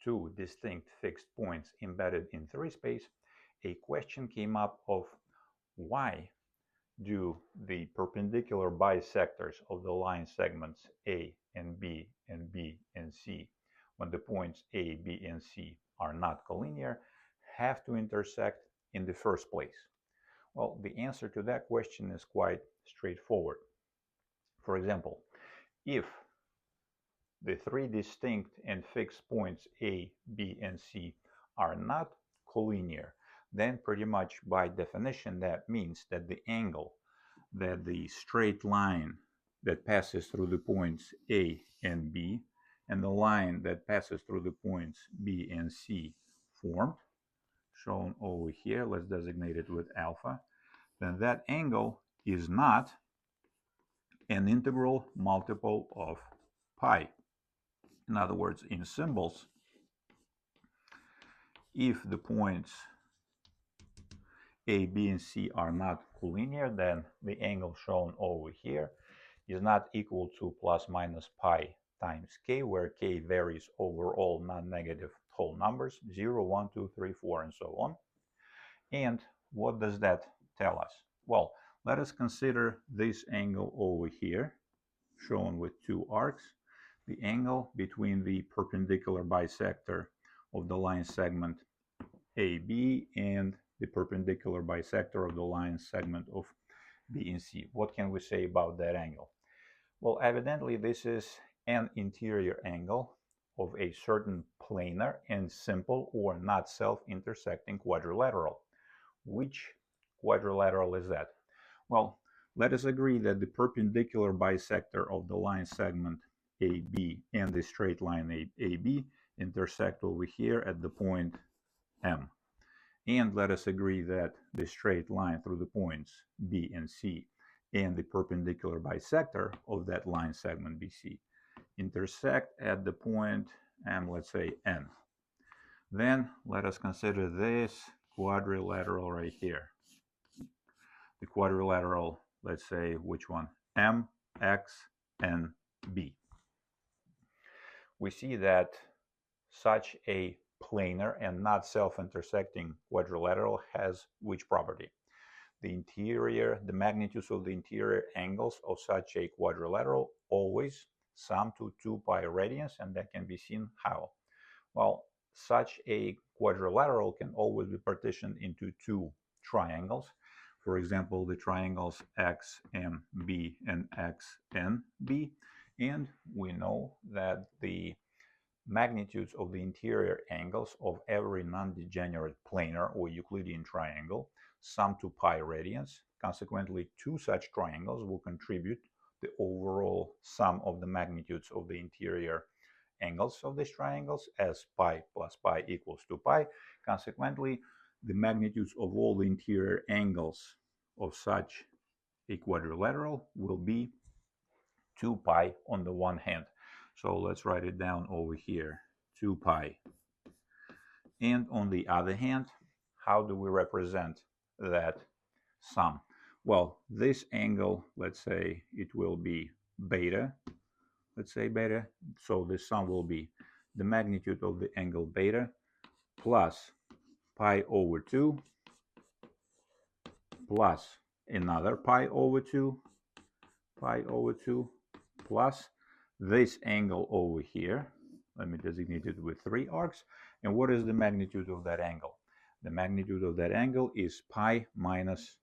two distinct fixed points embedded in 3 space, a question came up of why do the perpendicular bisectors of the line segments A and B and C, when the points A, B, and C are not collinear, have to intersect in the first place? Well, the answer to that question is quite straightforward. For example, if the three distinct and fixed points A, B, and C are not collinear, then pretty much by definition that means that the angle that the straight line that passes through the points A and B and the line that passes through the points B and C formed, shown over here, let's designate it with alpha, then that angle is not an integral multiple of pi. In other words, in symbols, if the points A, B, and C are not collinear, then the angle shown over here is not equal to plus minus pi times k, where k varies over all non-negative whole numbers, 0, 1, 2, 3, 4, and so on. And what does that tell us? Well, let us consider this angle over here, shown with two arcs, the angle between the perpendicular bisector of the line segment AB and the perpendicular bisector of the line segment of B and C. What can we say about that angle? Well, evidently this is an interior angle of a certain planar and simple or not self-intersecting quadrilateral. Which quadrilateral is that? Well, let us agree that the perpendicular bisector of the line segment AB and the straight line AB intersect over here at the point M. And let us agree that the straight line through the points B and C and the perpendicular bisector of that line segment BC intersect at the point M, let's say N. Then let us consider this quadrilateral right here. The quadrilateral, let's say, which one? M, X, and B. We see that such a planar and not self-intersecting quadrilateral has which property? The magnitudes of the interior angles of such a quadrilateral always sum to 2 pi radians, and that can be seen how? Well, such a quadrilateral can always be partitioned into two triangles. For example, the triangles XMB and XNB, and we know that the magnitudes of the interior angles of every non-degenerate planar or Euclidean triangle sum to pi radians. Consequently, two such triangles will contribute the overall sum of the magnitudes of the interior angles of these triangles as pi plus pi equals 2 pi. Consequently, the magnitudes of all the interior angles of such a quadrilateral will be 2 pi on the one hand. So let's write it down over here, 2 pi. And on the other hand, how do we represent that sum? Well, this angle, let's say it will be beta. Let's say beta. So the sum will be the magnitude of the angle beta plus pi over 2 plus another pi over 2 plus this angle over here. Let me designate it with 3 arcs. And what is the magnitude of that angle? The magnitude of that angle is pi minus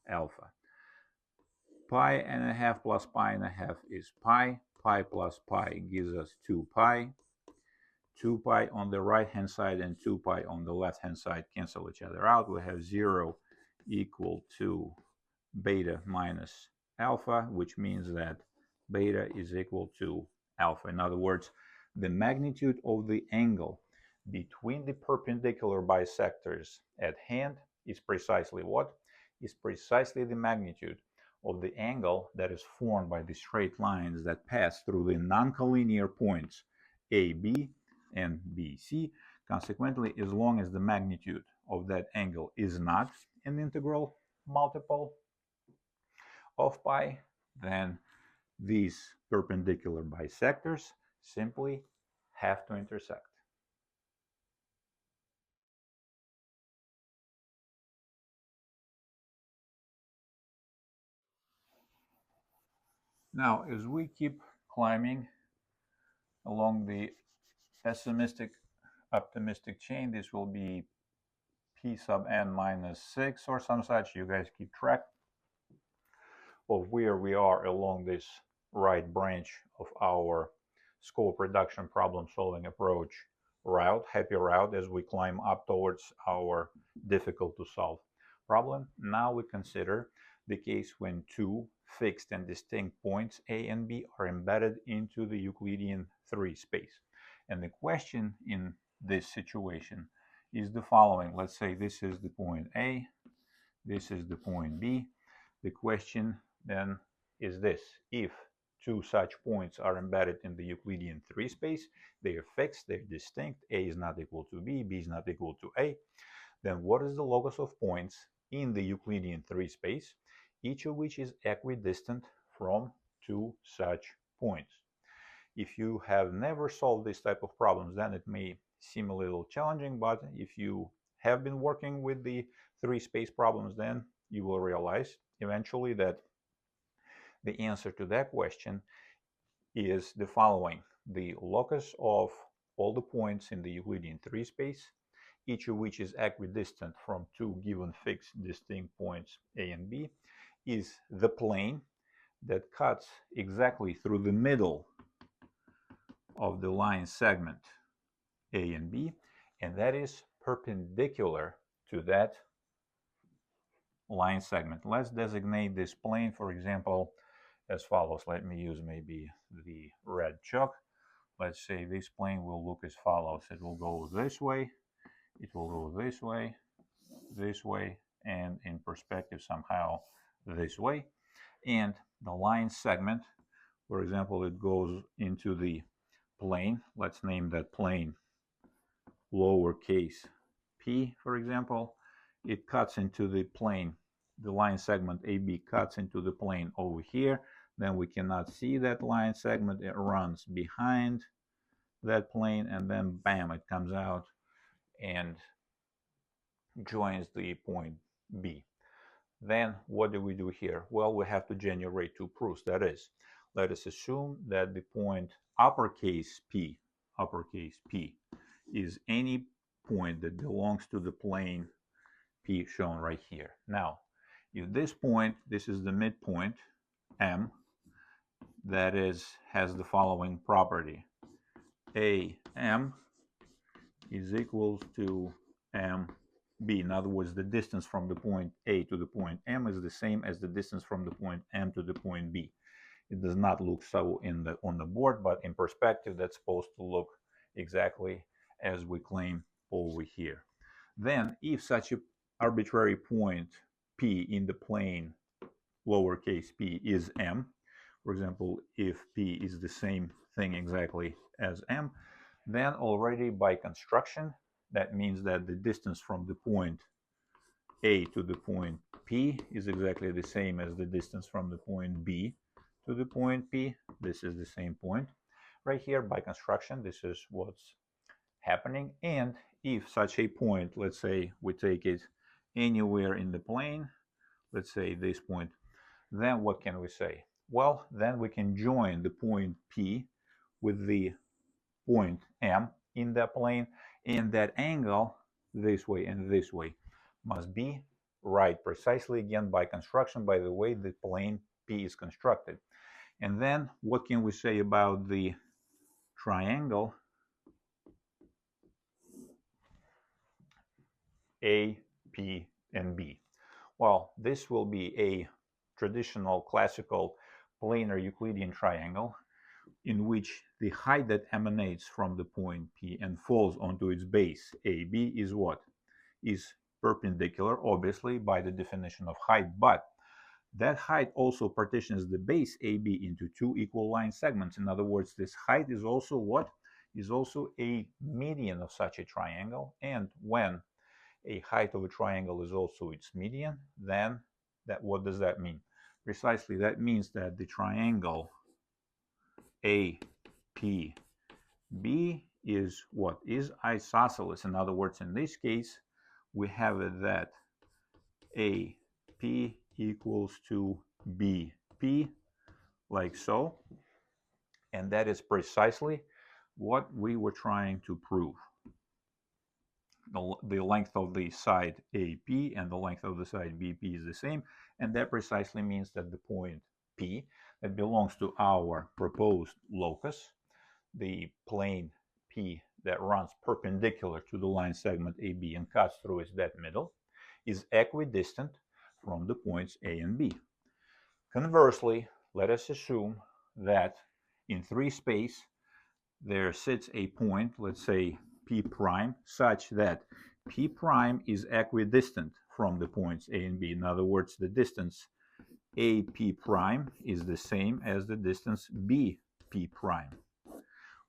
alpha. Pi and a half plus pi and a half is pi. Pi plus pi gives us 2 pi. 2 pi on the right hand side and 2 pi on the left hand side cancel each other out. We have 0 equal to beta minus alpha, which means that beta is equal to alpha. In other words, the magnitude of the angle between the perpendicular bisectors at hand is precisely what? Is precisely the magnitude of the angle that is formed by the straight lines that pass through the non-collinear points AB and BC. Consequently, as long as the magnitude of that angle is not an integral multiple of pi, then these perpendicular bisectors simply have to intersect. Now, as we keep climbing along the pessimistic optimistic chain, this will be p sub n minus 6 or some such. You guys keep track of where we are along this right branch of our scope reduction problem solving approach happy route, as we climb up towards our difficult to solve problem. Now we consider the case when two fixed and distinct points A and B are embedded into the Euclidean 3 space. And the question in this situation is the following. Let's say this is the point A, this is the point B. The question then is this: if two such points are embedded in the Euclidean 3 space, they are fixed, they're distinct, A is not equal to B, B is not equal to A, then what is the locus of points in the Euclidean 3 space, each of which is equidistant from two such points? If you have never solved this type of problems, then it may seem a little challenging, but if you have been working with the 3 space problems, then you will realize eventually that the answer to that question is the following: the locus of all the points in the Euclidean 3 space, each of which is equidistant from two given fixed distinct points A and B, is the plane that cuts exactly through the middle of the line segment A and B, and that is perpendicular to that line segment. Let's designate this plane, for example, as follows. Let me use maybe the red chalk. Let's say this plane will look as follows. It will go this way, it will go this way, and in perspective somehow this way. And the line segment, for example, it goes into the plane. Let's name that plane lowercase p, for example. It cuts into the plane. The line segment AB cuts into the plane over here. Then we cannot see that line segment. It runs behind that plane, and then bam, it comes out and joins the point B. Then what do we do here? Well, we have to generate two proofs. That is, let us assume that the point uppercase P is any point that belongs to the plane P shown right here. Now, if this point, this is the midpoint M, that is, has the following property. AM is equal to MB. In other words, the distance from the point A to the point M is the same as the distance from the point M to the point B. It does not look so on the board, but in perspective, that's supposed to look exactly as we claim over here. Then, if such an arbitrary point P in the plane lowercase p is M, for example, if P is the same thing exactly as M, then already by construction, that means that the distance from the point A to the point P is exactly the same as the distance from the point B to the point P. This is the same point. Right here, by construction, this is what's happening. And if such a point, let's say we take it anywhere in the plane, let's say this point, then what can we say? Well, then we can join the point P with the point M in that plane, and that angle this way and this way must be right precisely, again by construction, by the way the plane P is constructed. And then what can we say about the triangle A, P, and B? Well, this will be a traditional classical planar Euclidean triangle in which the height that emanates from the point P and falls onto its base AB is what? Is perpendicular, obviously, by the definition of height, but that height also partitions the base AB into two equal line segments. In other words, this height is also what? Is also a median of such a triangle. And when a height of a triangle is also its median, then what does that mean? Precisely, that means that the triangle APB is what? Is isosceles. In other words, in this case, we have it that AP equals to BP, like so. And that is precisely what we were trying to prove. The length of the side AP and the length of the side BP is the same, and that precisely means that the point P that belongs to our proposed locus, the plane P that runs perpendicular to the line segment AB and cuts through its dead middle, is equidistant from the points A and B. Conversely, let us assume that in 3 space there sits a point, let's say P prime, such that P prime is equidistant from the points A and B. In other words, the distance AP prime is the same as the distance BP prime.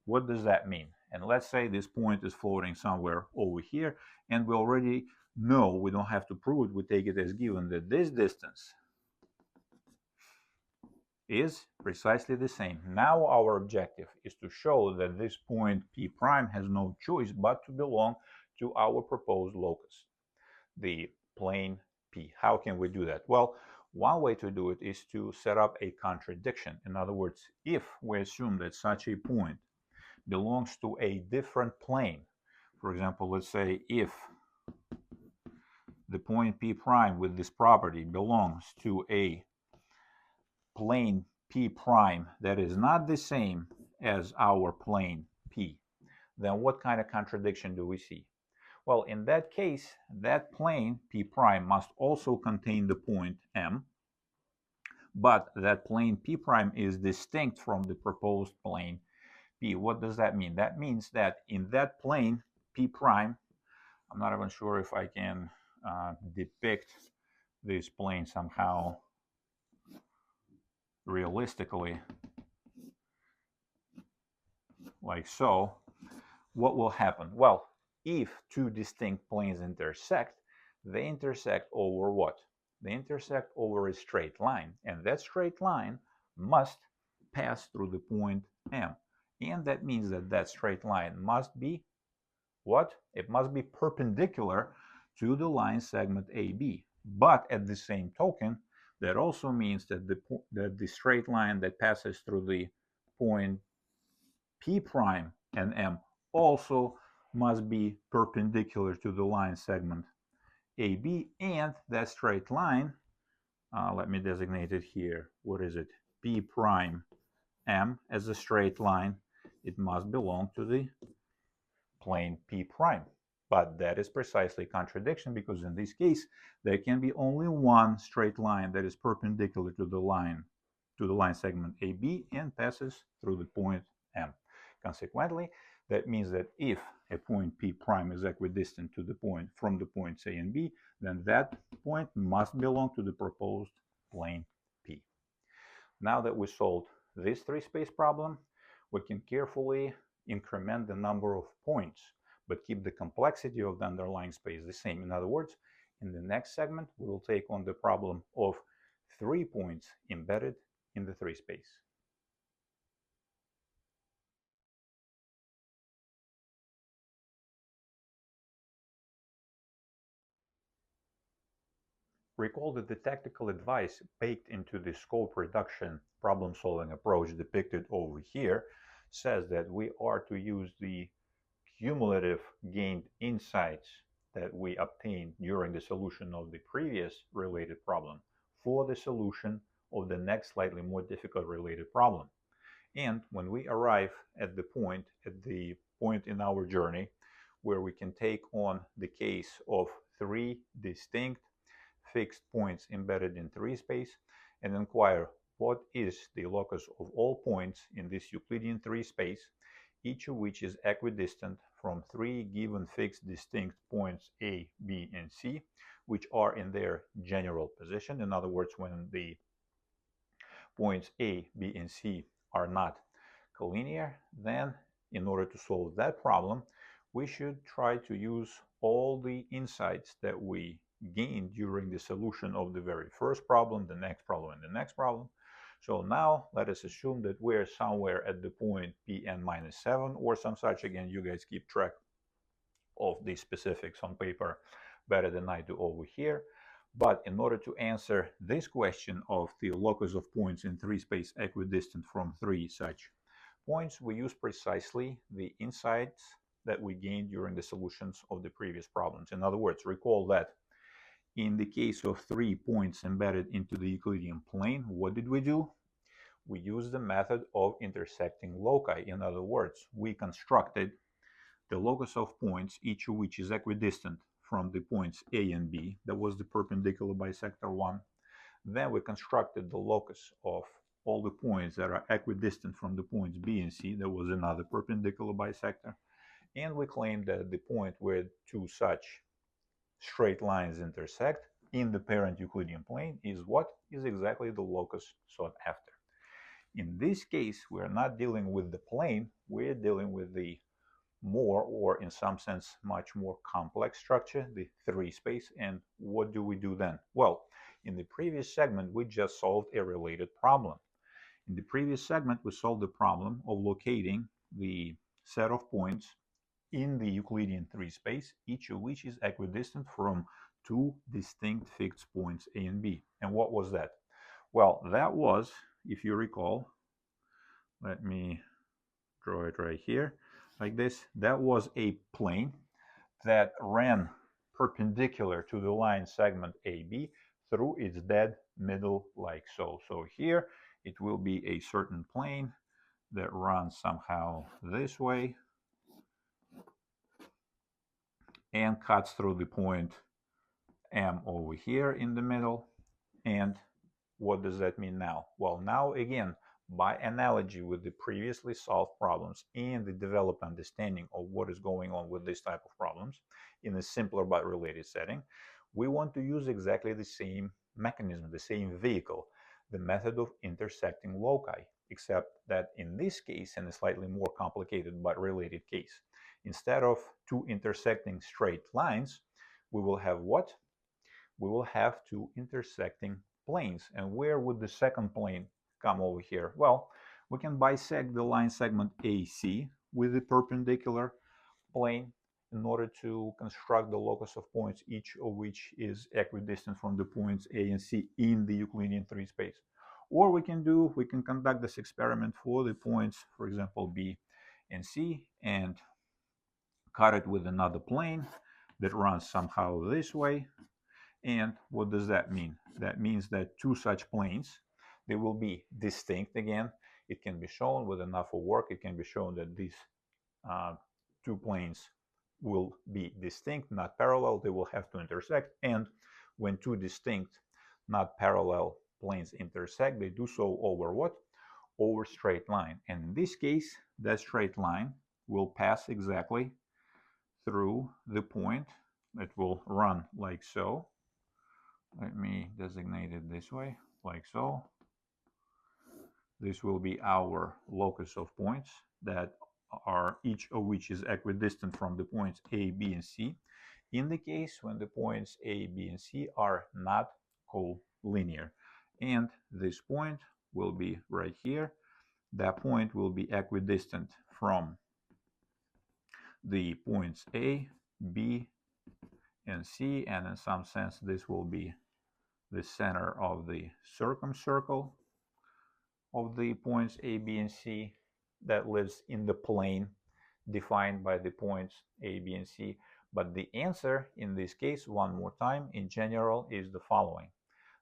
What does that mean? And let's say this point is floating somewhere over here, and we already know, we don't have to prove it, we take it as given that this distance is precisely the same. Now our objective is to show that this point P prime has no choice but to belong to our proposed locus, the plane P. How can we do that? Well, one way to do it is to set up a contradiction. In other words, if we assume that such a point belongs to a different plane, for example, let's say if the point P prime with this property belongs to a plane P prime that is not the same as our plane P, then what kind of contradiction do we see? Well, in that case, that plane P prime must also contain the point M, but that plane P prime is distinct from the proposed plane P. What does that mean? That means that in that plane P prime, I'm not even sure if I can depict this plane somehow realistically, like so. What will happen? Well, if two distinct planes intersect, they intersect over what? They intersect over a straight line, and that straight line must pass through the point M. And that means that that straight line must be what? It must be perpendicular to the line segment AB. But at the same token, that also means that the straight line that passes through the point P prime and M also must be perpendicular to the line segment AB, and that straight line, let me designate it here. What is it? P prime M as a straight line. It must belong to the plane P prime. But that is precisely a contradiction, because in this case, there can be only one straight line that is perpendicular to the line segment AB and passes through the point M. Consequently, that means that if a point P prime is equidistant to the point from the points A and B, then that point must belong to the proposed plane P. Now that we solved this three-space problem, we can carefully increment the number of points, but keep the complexity of the underlying space the same. In other words, in the next segment, we will take on the problem of 3 points embedded in the three-space. Recall that the tactical advice baked into the scope reduction problem-solving approach depicted over here says that we are to use the cumulative gained insights that we obtained during the solution of the previous related problem for the solution of the next slightly more difficult related problem. And when we arrive at the point in our journey where we can take on the case of 3 distinct fixed points embedded in three-space and inquire what is the locus of all points in this Euclidean three-space, each of which is equidistant from 3 given fixed distinct points A, B, and C, which are in their general position. In other words, when the points A, B, and C are not collinear, then in order to solve that problem, we should try to use all the insights that we gained during the solution of the very first problem, the next problem, and the next problem. So now let us assume that we're somewhere at the point Pn minus 7 or some such. Again, you guys keep track of the specifics on paper better than I do over here. But in order to answer this question of the locus of points in three-space equidistant from 3 such points, we use precisely the insights that we gained during the solutions of the previous problems. In other words, recall that in the case of 3 points embedded into the Euclidean plane, what did we do? We used the method of intersecting loci. In other words, we constructed the locus of points, each of which is equidistant from the points A and B. That was the perpendicular bisector 1. Then we constructed the locus of all the points that are equidistant from the points B and C. That was another perpendicular bisector. And we claimed that the point where 2 such straight lines intersect in the parent Euclidean plane is what? Is exactly the locus sought after. In this case, we're not dealing with the plane, we're dealing with the more, or in some sense, much more complex structure, the three-space. And what do we do then? Well, in the previous segment, we just solved a related problem. In the previous segment, we solved the problem of locating the set of points in the Euclidean three-space, each of which is equidistant from 2 distinct fixed points A and B. And what was that? Well, that was, if you recall, let me draw it right here, like this. That was a plane that ran perpendicular to the line segment AB through its dead middle, like so. So here it will be a certain plane that runs somehow this way and cuts through the point M over here in the middle and What does that mean now? Well, now again, by analogy with the previously solved problems and the developed understanding of what is going on with this type of problems in a simpler but related setting, we want to use exactly the same mechanism, the same vehicle, the method of intersecting loci, except that in this case, in a slightly more complicated but related case, instead of two intersecting straight lines, we will have what? We will have two intersecting planes. And where would the second plane come over here? Well, we can bisect the line segment AC with the perpendicular plane in order to construct the locus of points, each of which is equidistant from the points A and C in the Euclidean 3 space. Or we can conduct this experiment for the points, for example, B and C, and cut it with another plane that runs somehow this way. And what does that mean? That means that two such planes, they will be distinct again. It can be shown with enough work. It can be shown that these two planes will be distinct, not parallel. They will have to intersect. And when two distinct, not parallel planes intersect, they do so over what? Over straight line. And in this case, that straight line will pass exactly through the point. It will run like so. Let me designate it this way, like so. This will be our locus of points that are each of which is equidistant from the points A, B, and C, in the case when the points A, B, and C are not collinear. And this point will be right here. That point will be equidistant from the points A, B, and C, and in some sense this will be the center of the circumcircle of the points A, B, and C that lives in the plane defined by the points A, B, and C. But the answer in this case, one more time, in general, is the following.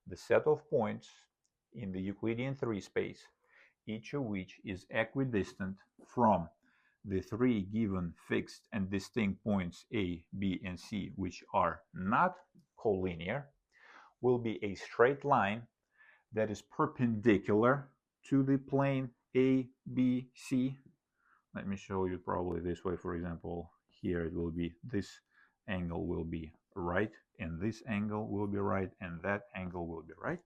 The set of points in the Euclidean 3 space, each of which is equidistant from the three given fixed and distinct points A, B, and C, which are not collinear, will be a straight line that is perpendicular to the plane A, B, C. Let me show you probably this way. For example, here it will be, this angle will be right, and this angle will be right, and that angle will be right.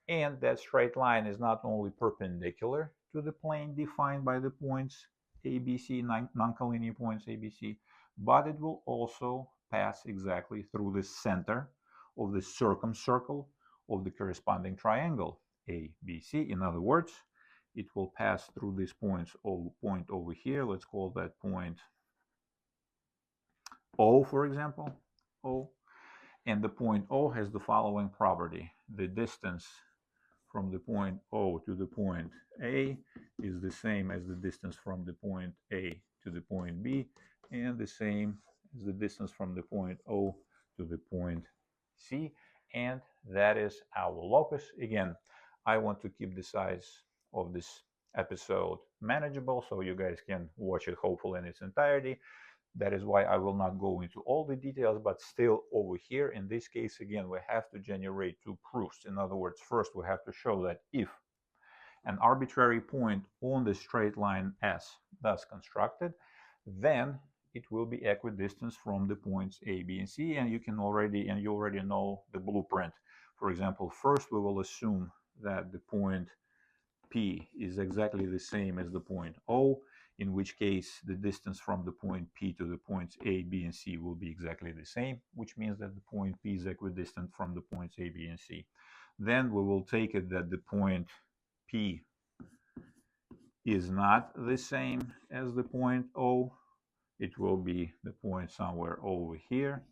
And that straight line is not only perpendicular to the plane defined by the points ABC, non-collinear points ABC, but it will also pass exactly through the center of the circumcircle of the corresponding triangle ABC. In other words, it will pass through this point over here. Let's call that point O, for example, O. And the point O has the following property. The distance from the point O to the point A is the same as the distance from the point A to the point B, and the same as the distance from the point O to the point C, and that is our locus. Again, I want to keep the size of this episode manageable so you guys can watch it hopefully in its entirety. That is why I will not go into all the details, but still over here, in this case, again, we have to generate two proofs. In other words, first we have to show that if an arbitrary point on the straight line S thus constructed, then it will be equidistant from the points A, B, and C, and you already know the blueprint. For example, first we will assume that the point P is exactly the same as the point O, in which case the distance from the point P to the points A, B, and C will be exactly the same, which means that the point P is equidistant from the points A, B, and C. Then we will take it that the point P is not the same as the point O. It will be the point somewhere over here,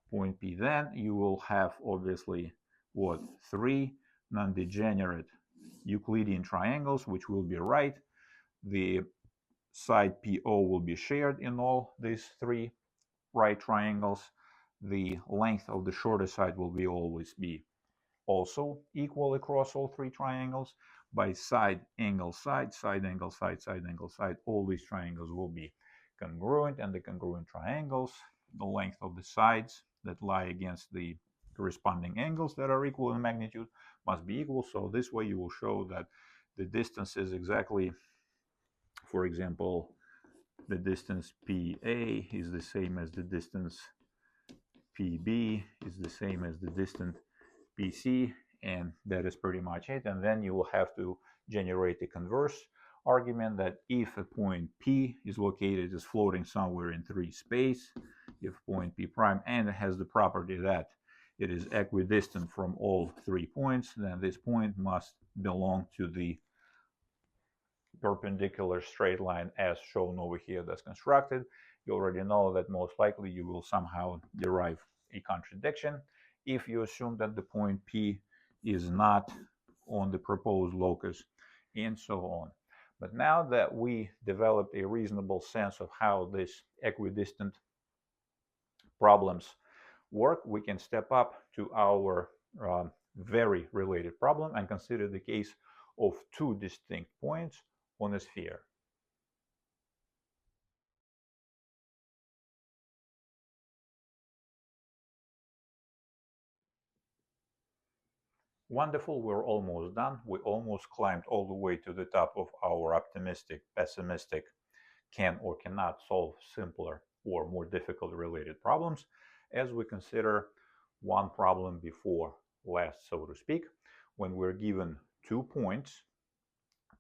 point P. Then you will have obviously what, three non-degenerate Euclidean triangles, which will be right. The side PO will be shared in all these three right triangles. The length of the shorter side will always be also equal across all three triangles. By side angle side, side angle side, side angle side, all these triangles will be congruent, and the congruent triangles, the length of the sides that lie against the corresponding angles that are equal in magnitude must be equal. So this way you will show that the distance is exactly, for example, the distance PA is the same as the distance PB is the same as the distance PC, and that is pretty much it. And then you will have to generate a converse argument that if a point P is located is floating somewhere in 3 space, if point P prime and it has the property that it is equidistant from all 3 points, then this point must belong to the perpendicular straight line as shown over here that's constructed. You already know that most likely you will somehow derive a contradiction if you assume that the point P is not on the proposed locus, and so on. But now that we developed a reasonable sense of how these equidistant problems work, we can step up to our very related problem and consider the case of 2 distinct points on a sphere. Wonderful, we're almost done. We almost climbed all the way to the top of our optimistic, pessimistic, can or cannot solve simpler or more difficult related problems as we consider one problem before last, so to speak, when we're given 2 points,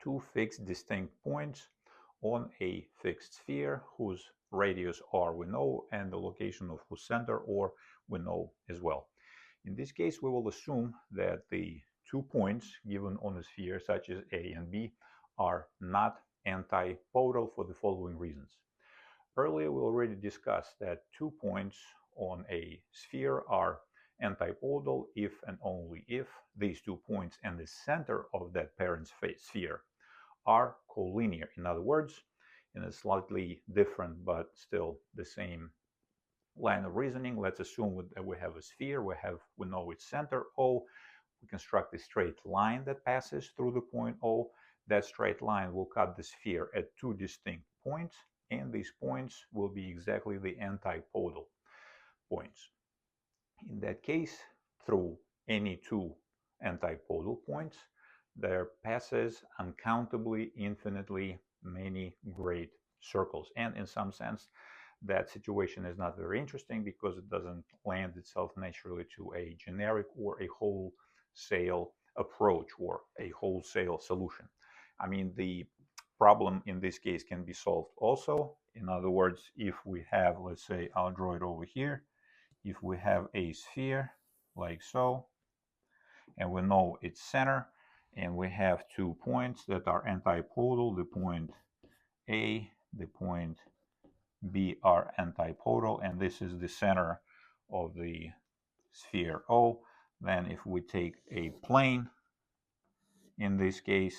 2 fixed distinct points on a fixed sphere whose radius r we know and the location of whose center or we know as well. In this case, we will assume that the 2 points given on a sphere, such as A and B, are not antipodal for the following reasons. Earlier, we already discussed that 2 points on a sphere are antipodal if and only if these 2 points and the center of that parent sphere are collinear. In other words, in a slightly different but still the same line of reasoning, let's assume that we have a sphere, we know its center O, we construct a straight line that passes through the point O. That straight line will cut the sphere at 2 distinct points, and these points will be exactly the antipodal points. In that case, through any 2 antipodal points, there passes uncountably, infinitely many great circles. And in some sense, that situation is not very interesting because it doesn't lend itself naturally to a generic or a wholesale approach or a wholesale solution. I mean, the problem in this case can be solved also. In other words, if we have, let's say, I'll draw it over here, if we have a sphere like so, and we know its center, and we have 2 points that are antipodal, the point A, the point B are antipodal, and this is the center of the sphere O. Then if we take a plane, in this case,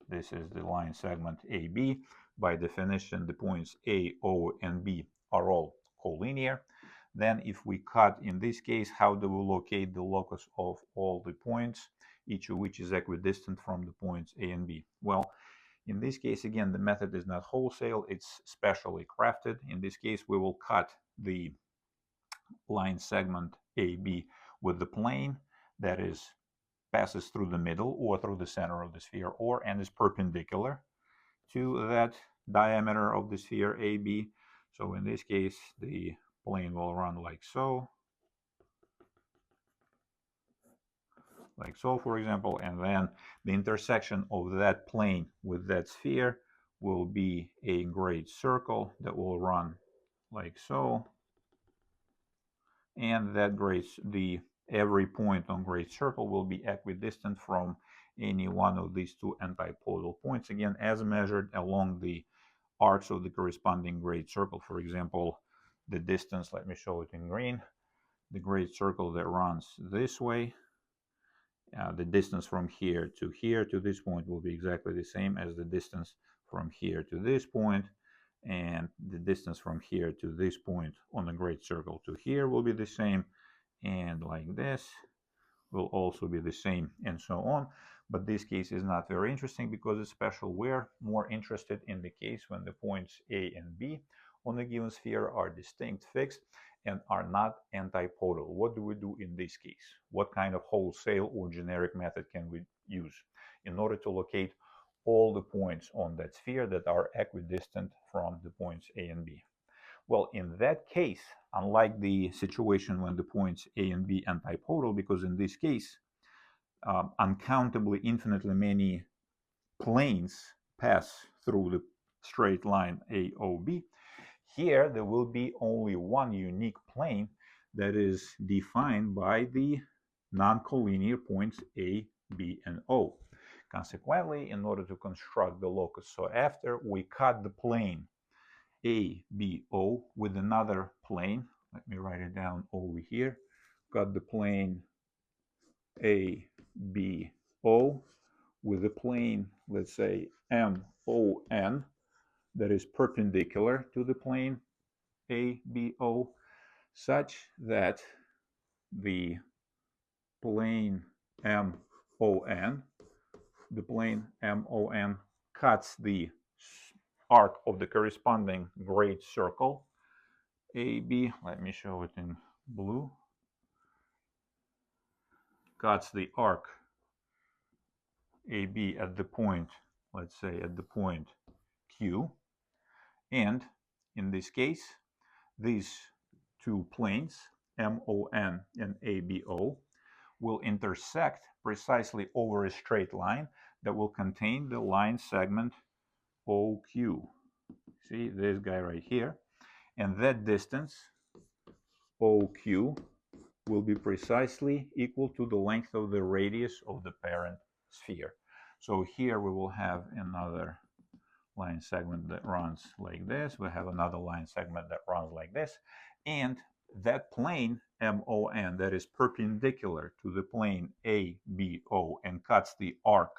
this is the line segment AB. By definition, the points A, O, and B are all collinear. Then if we cut, in this case, how do we locate the locus of all the points, each of which is equidistant from the points A and B? Well, in this case, again, the method is not wholesale, it's specially crafted. In this case, we will cut the line segment AB with the plane that passes through the middle or through the center of the sphere and is perpendicular to that diameter of the sphere AB. So in this case, the plane will run like so, for example, and then the intersection of that plane with that sphere will be a great circle that will run like so, and that every point on great circle will be equidistant from any one of these 2 antipodal points, again, as measured along the arcs of the corresponding great circle. For example, the distance, let me show it in green, the great circle that runs this way, the distance from here to this point will be exactly the same as the distance from here to this point, and the distance from here to this point on the great circle to here will be the same, and like this will also be the same, and so on. But this case is not very interesting because it's special. We're more interested in the case when the points A and B on a given sphere are distinct, fixed, and are not antipodal. What do we do in this case? What kind of wholesale or generic method can we use in order to locate all the points on that sphere that are equidistant from the points A and B? Well, in that case, unlike the situation when the points A and B antipodal, because in this case, uncountably infinitely many planes pass through the straight line AOB, here there will be only one unique plane that is defined by the non-collinear points A, B, and O. Consequently, in order to construct the locus sought after, we cut the plane ABO with another plane. Let me write it down over here. Got the plane ABO with a plane, let's say MON, that is perpendicular to the plane ABO, such that the plane MON cuts the arc of the corresponding great circle AB. Let me show it in blue. Cuts the arc AB at the point, let's say at the point Q. And in this case, these two planes, MON and ABO, will intersect precisely over a straight line that will contain the line segment OQ. See this guy right here. And that distance, OQ, will be precisely equal to the length of the radius of the parent sphere. So here we will have another line segment that runs like this. We have another line segment that runs like this. And that plane, MON, that is perpendicular to the plane ABO and cuts the arc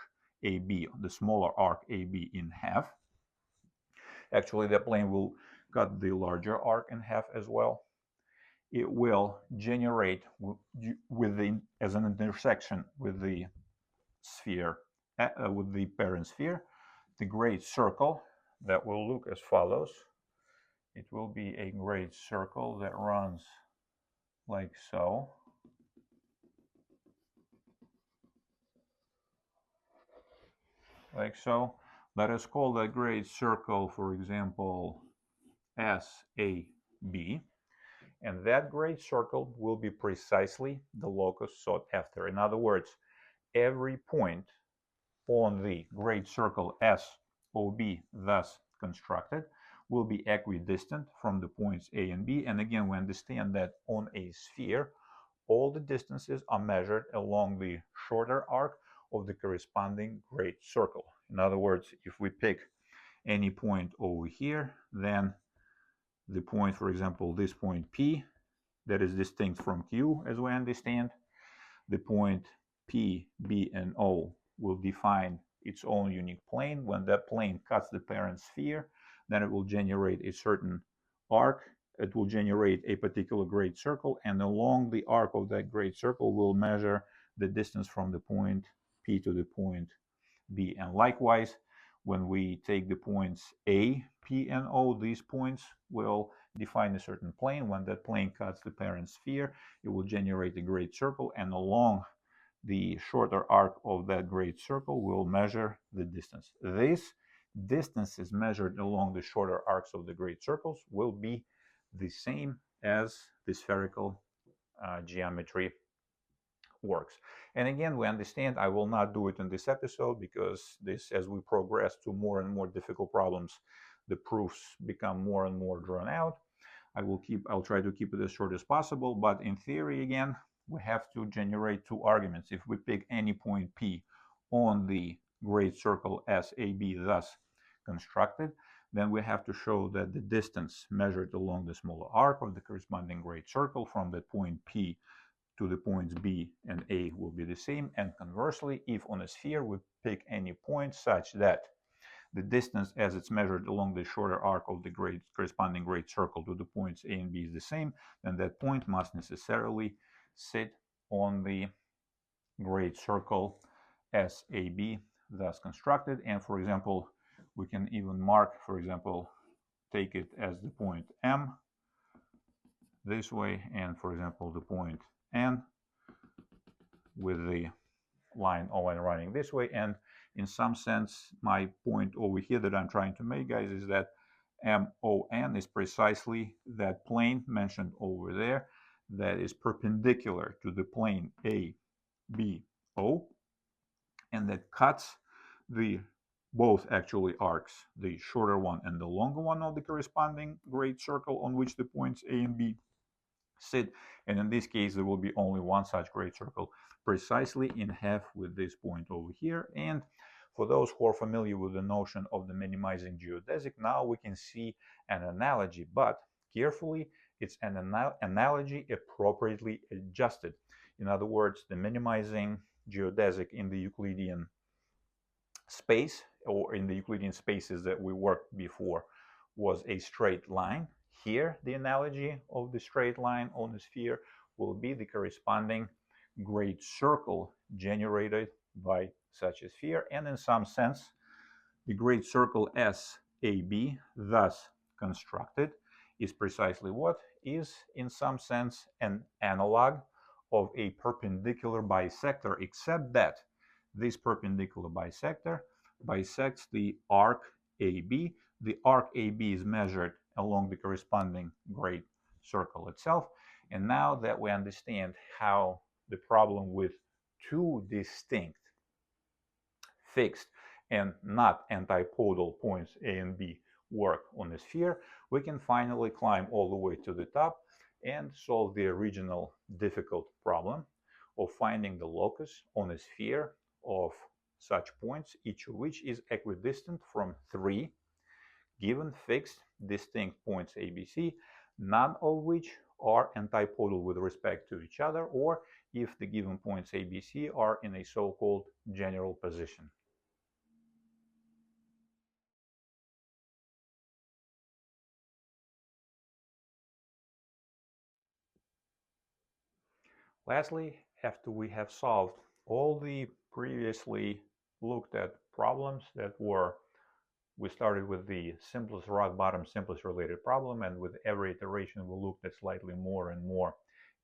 AB, the smaller arc AB, in half. Actually, that plane will cut the larger arc in half as well. It will generate as an intersection with the sphere, with the parent sphere, the great circle that will look as follows. It will be a great circle that runs like so. Like so. Let us call that great circle, for example, SAB. And that great circle will be precisely the locus sought after. In other words, every point on the great circle SOB thus constructed will be equidistant from the points A and B. And again, we understand that on a sphere, all the distances are measured along the shorter arc of the corresponding great circle. In other words, if we pick any point over here, then the point, for example, this point P, that is distinct from Q, as we understand, the point P, B, and O will define its own unique plane. When that plane cuts the parent sphere, then it will generate a certain arc. It will generate a particular great circle, and along the arc of that great circle will measure the distance from the point P to the point B. And likewise, when we take the points A, P, and O, these points will define a certain plane. When that plane cuts the parent sphere, it will generate a great circle, and along the shorter arc of that great circle will measure the distance. This distances measured along the shorter arcs of the great circles will be the same as the spherical geometry works. And again, we understand I will not do it in this episode because as we progress to more and more difficult problems, the proofs become more and more drawn out. I'll try to keep it as short as possible, but in theory, again, we have to generate two arguments. If we pick any point P on the great circle SAB thus constructed, then we have to show that the distance measured along the smaller arc of the corresponding great circle from that point P to the points B and A will be the same. And conversely, if on a sphere we pick any point such that the distance as it's measured along the shorter arc of the corresponding great circle to the points A and B is the same, then that point must necessarily sit on the great circle SAB thus constructed. And for example, we can even mark, for example, take it as the point M this way, and for example the point N with the line ON running this way. And in some sense, my point over here that I'm trying to make, guys, is that MON is precisely that plane mentioned over there that is perpendicular to the plane ABO, and that cuts the both actually arcs, the shorter one and the longer one of the corresponding great circle on which the points A and B sit. And in this case, there will be only one such great circle, precisely in half with this point over here. And for those who are familiar with the notion of the minimizing geodesic, now we can see an analogy, but carefully, it's an analogy appropriately adjusted. In other words, the minimizing geodesic in the Euclidean space, or in the Euclidean spaces that we worked before, was a straight line. Here, the analogy of the straight line on the sphere will be the corresponding great circle generated by such a sphere, and in some sense, the great circle SAB, thus constructed, is precisely what is, in some sense, an analog of a perpendicular bisector, except that this perpendicular bisector bisects the arc AB. The arc AB is measured along the corresponding great circle itself. And now that we understand how the problem with two distinct fixed and not antipodal points A and B work on the sphere, we can finally climb all the way to the top and solve the original difficult problem of finding the locus on a sphere of such points, each of which is equidistant from three given fixed distinct points ABC, none of which are antipodal with respect to each other, or if the given points ABC are in a so-called general position. Lastly, after we have solved all the previously looked at problems that were, we started with the simplest rock bottom, simplest related problem, and with every iteration we looked at slightly more and more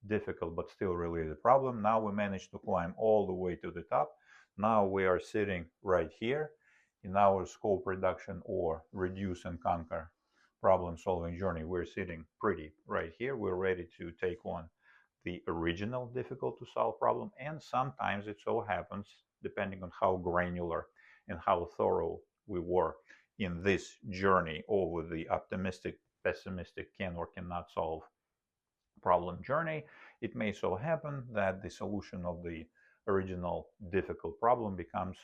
difficult but still related problem. Now we managed to climb all the way to the top. Now we are sitting right here in our scope reduction or reduce and conquer problem solving journey. We're sitting pretty right here. We're ready to take on the original difficult to solve problem, and sometimes it so happens, depending on how granular and how thorough we were in this journey over the optimistic, pessimistic, can or cannot solve problem journey, it may so happen that the solution of the original difficult problem becomes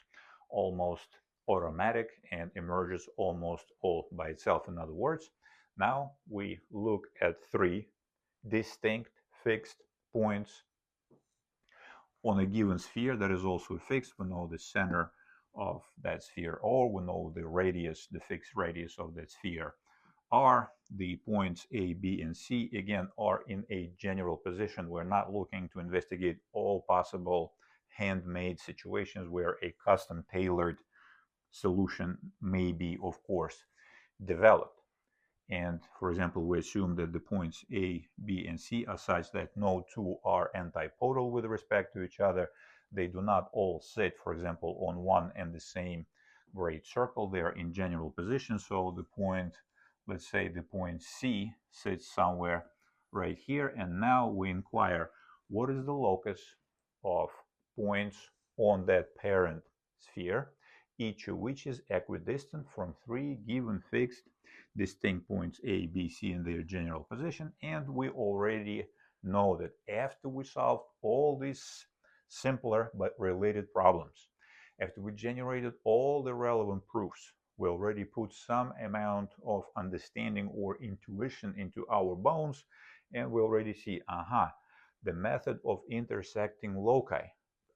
almost automatic and emerges almost all by itself. In other words, now we look at three distinct fixed points on a given sphere that is also fixed. We know the center of that sphere, or we know the radius, the fixed radius of that sphere. R, the points A, B, and C, again, are in a general position. We're not looking to investigate all possible handmade situations where a custom tailored solution may be, of course, developed. And for example, we assume that the points A, B, and C are such that no two are antipodal with respect to each other. They do not all sit, for example, on one and the same great circle. They are in general position. So the point, let's say the point C sits somewhere right here. And now we inquire, what is the locus of points on that parent sphere, each of which is equidistant from three given fixed distinct points A, B, C in their general position. And we already know that after we solved all these simpler but related problems, after we generated all the relevant proofs, we already put some amount of understanding or intuition into our bones, and we already see, the method of intersecting loci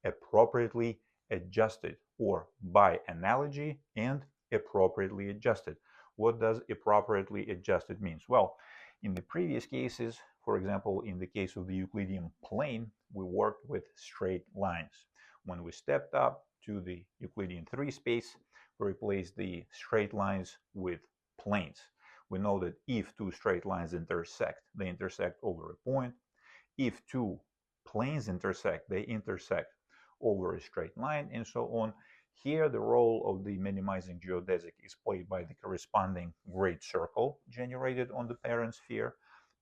appropriately adjusted, or by analogy and appropriately adjusted. What does appropriately adjusted means? Well, in the previous cases, for example, in the case of the Euclidean plane, we worked with straight lines. When we stepped up to the Euclidean 3 space, we replaced the straight lines with planes. We know that if two straight lines intersect, they intersect over a point. If two planes intersect, they intersect over a straight line, and so on. Here, the role of the minimizing geodesic is played by the corresponding great circle generated on the parent sphere,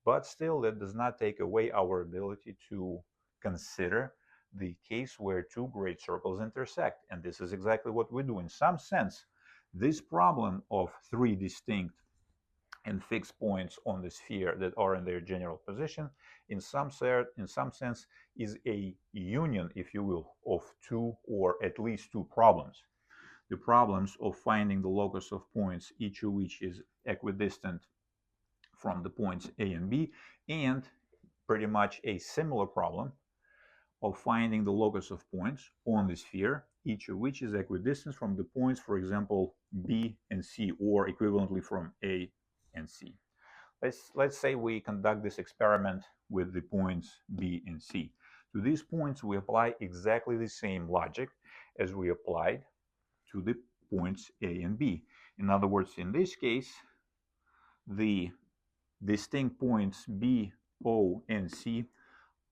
but still that does not take away our ability to consider the case where two great circles intersect. And this is exactly what we do. In some sense, this problem of three distinct and fixed points on the sphere that are in their general position, in some sense, is a union, if you will, of two or at least two problems. The problems of finding the locus of points, each of which is equidistant from the points A and B, and pretty much a similar problem of finding the locus of points on the sphere, each of which is equidistant from the points, for example, B and C, or equivalently from A and C. Let's say we conduct this experiment with the points B and C. To these points, we apply exactly the same logic as we applied to the points A and B. In other words, in this case, the distinct points B, O, and C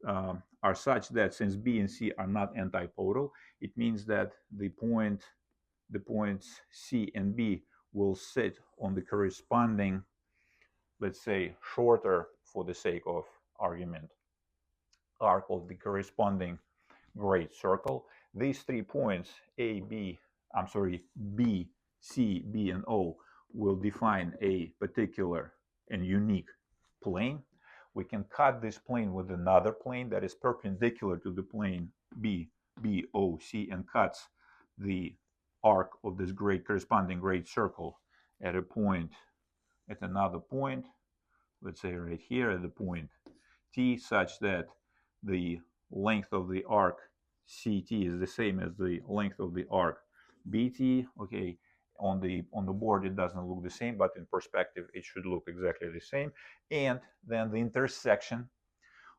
are such that since B and C are not antipodal, it means that the points C and B will sit on the corresponding, let's say, shorter, for the sake of argument, arc of the corresponding great circle. These 3 points, B, C, B, and O, will define a particular and unique plane. We can cut this plane with another plane that is perpendicular to the plane B, O, C, and cuts the arc of this corresponding great circle at another point, let's say right here at the point T, such that the length of the arc CT is the same as the length of the arc BT. Okay, on the board it doesn't look the same, but in perspective it should look exactly the same. And then the intersection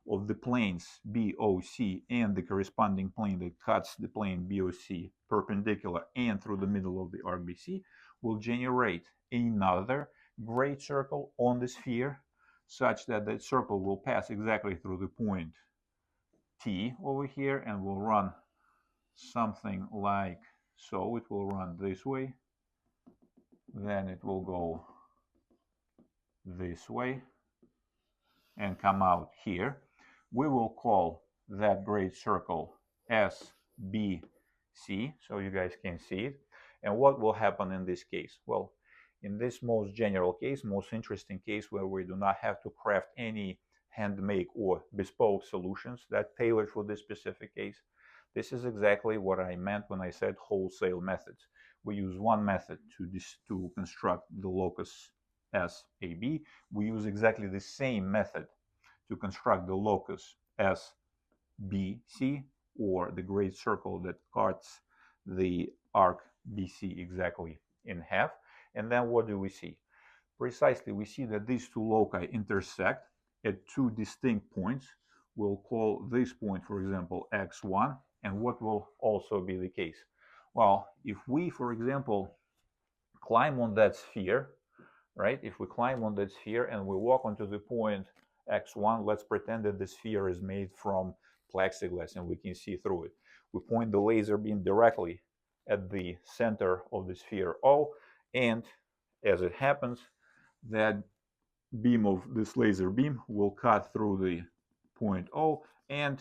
of the planes BOC and the corresponding plane that cuts the plane BOC perpendicular and through the middle of the arc BC will generate another great circle on the sphere, such that that circle will pass exactly through the point T over here and will run something like so. It will run this way, then it will go this way and come out here. We will call that great circle SBC so you guys can see it. And what will happen in this case? Well, in this most general case, most interesting case where we do not have to craft any handmade or bespoke solutions that tailor for this specific case, this is exactly what I meant when I said wholesale methods. We use one method to construct the locus SAB. We use exactly the same method to construct the locus SBC, or the great circle that cuts the arc BC exactly in half. And then what do we see? Precisely, we see that these two loci intersect at two distinct points. We'll call this point, for example, x1. And what will also be the case? Well, if we, for example, climb on that sphere, right? If we climb on that sphere and we walk onto the point x1, let's pretend that the sphere is made from plexiglass and we can see through it. We point the laser beam directly at the center of the sphere O, and as it happens, that beam of this laser beam will cut through the point O and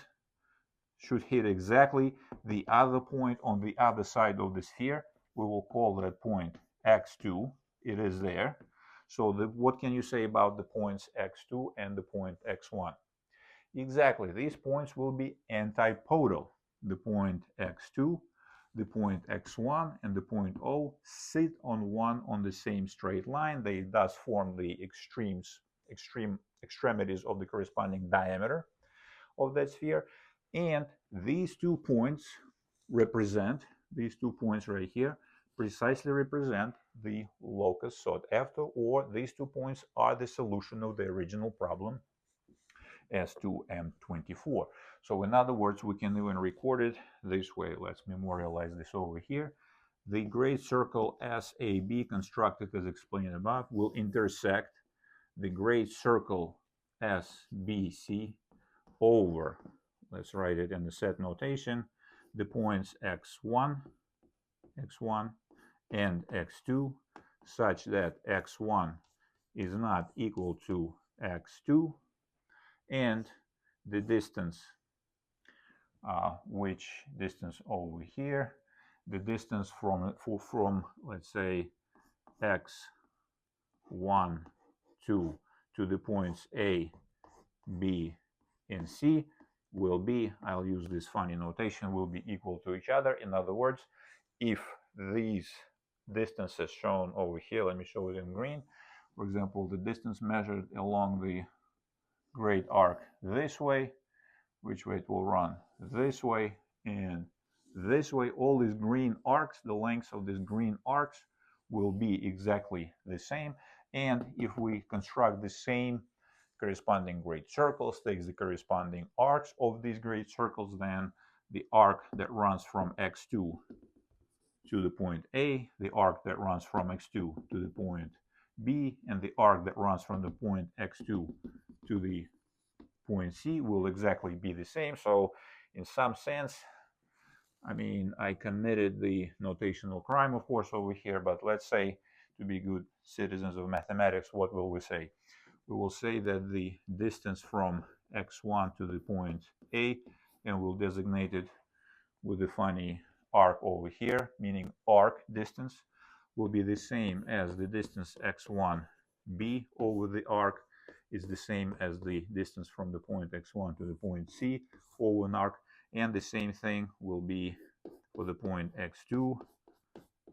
should hit exactly the other point on the other side of the sphere. We will call that point x2. It is there. So what can you say about the points x2 and the point x1? Exactly, these points will be antipodal. The point x2, the point x1, and the point O sit on the same straight line. They thus form the extremities of the corresponding diameter of that sphere. And these 2 points right here, precisely represent the locus sought after, or these 2 points are the solution of the original problem S2E22. So in other words, we can even record it this way. Let's memorialize this over here. the great circle SAB, constructed as explained above, will intersect the great circle SBC over, let's write it in the set notation, the points x1, and x2, such that x1 is not equal to x2, and the distance, which distance over here, the distance from let's say x1 to the points A, B, and C will be, I'll use this funny notation, will be equal to each other. In other words, if these distances shown over here, let me show it in green. For example, the distance measured along the great arc this way, which way it will run this way and this way. All these green arcs, the lengths of these green arcs will be exactly the same. And if we construct the same corresponding great circles, takes the corresponding arcs of these great circles, then the arc that runs from x2 to the point A, the arc that runs from x2 to the point B, and the arc that runs from the point x2 to the point C will exactly be the same. So in some sense, I mean, I committed the notational crime, of course, over here, but let's say, to be good citizens of mathematics, what will we say? We will say that the distance from x1 to the point A, and we'll designate it with the funny arc over here, meaning arc distance, will be the same as the distance x1b over the arc is the same as the distance from the point x1 to the point C over an arc, and the same thing will be for the point x2.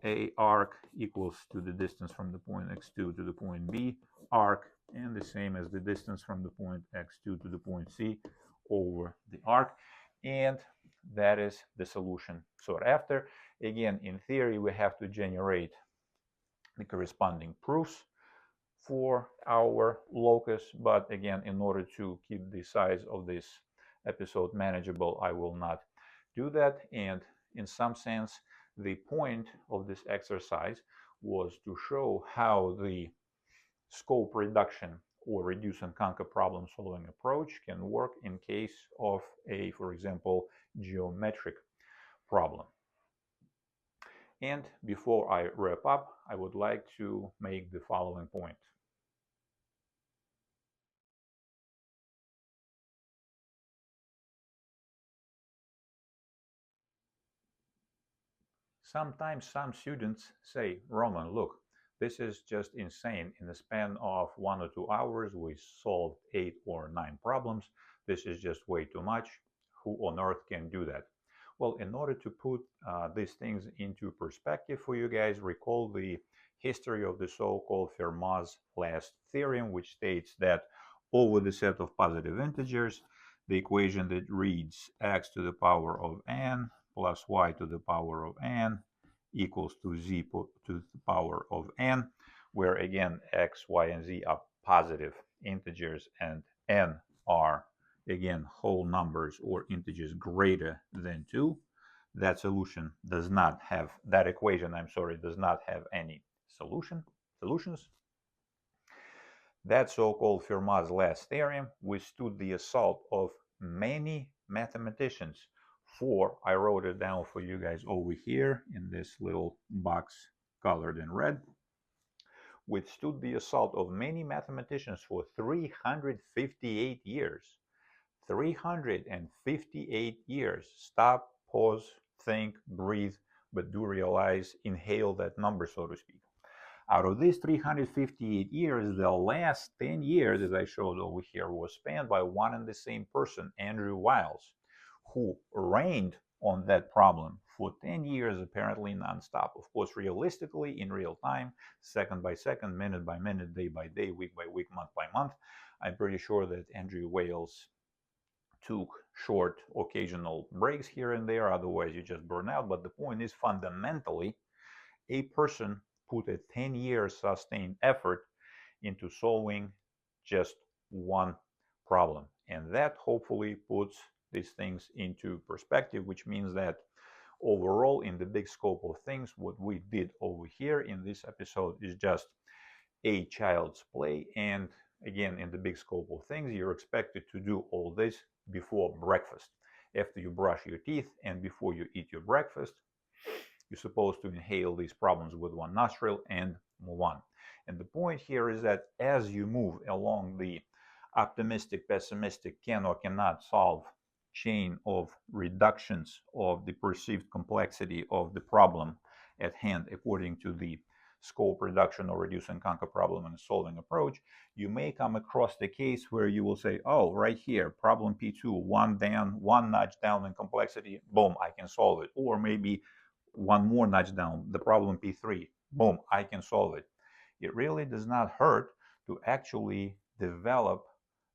A arc equals to the distance from the point x2 to the point B arc, and the same as the distance from the point x2 to the point C over the arc. And that is the solution sought after. Again, in theory, we have to generate the corresponding proofs for our locus, but again, in order to keep the size of this episode manageable, I will not do that. And in some sense, the point of this exercise was to show how the scope reduction or reduce and conquer problem solving approach can work in case of a, for example, geometric problem. And before I wrap up, I would like to make the following point. Sometimes some students say, Roman, look, this is just insane. In the span of 1 or 2 hours, we solved 8 or 9 problems. This is just way too much. Who on earth can do that? Well, in order to put these things into perspective for you guys, recall the history of the so-called Fermat's last theorem, which states that over the set of positive integers, the equation that reads x to the power of n plus y to the power of n equals to z to the power of n, where again x, y, and z are positive integers and n are again whole numbers or integers greater than 2. That solution does not have, that equation, I'm sorry, does not have any solutions. That so-called Fermat's last theorem withstood the assault of many mathematicians for, I wrote it down for you guys over here in this little box colored in red, withstood the assault of many mathematicians for 358 years. 358 years. Stop, pause, think, breathe, but do realize, inhale that number, so to speak. Out of these 358 years, the last 10 years, as I showed over here, was spanned by one and the same person, Andrew Wiles, who reigned on that problem for 10 years, apparently nonstop. Of course, realistically, in real time, second by second, minute by minute, day by day, week by week, month by month. I'm pretty sure that Andrew Wiles took short occasional breaks here and there, otherwise you just burn out. But the point is, fundamentally, a person put a 10-year sustained effort into solving just one problem. And that hopefully puts these things into perspective, which means that overall, in the big scope of things, what we did over here in this episode is just a child's play. And again, in the big scope of things, you're expected to do all this before breakfast. After you brush your teeth and before you eat your breakfast, you're supposed to inhale these problems with one nostril and move on. And the point here is that as you move along the optimistic, pessimistic, can or cannot solve chain of reductions of the perceived complexity of the problem at hand according to the scope reduction or reduce and conquer problem and solving approach, you may come across the case where you will say, oh, right here, problem P2, one down, one notch down in complexity, boom, I can solve it. Or maybe one more notch down, the problem P3, boom, I can solve it. It really does not hurt to actually develop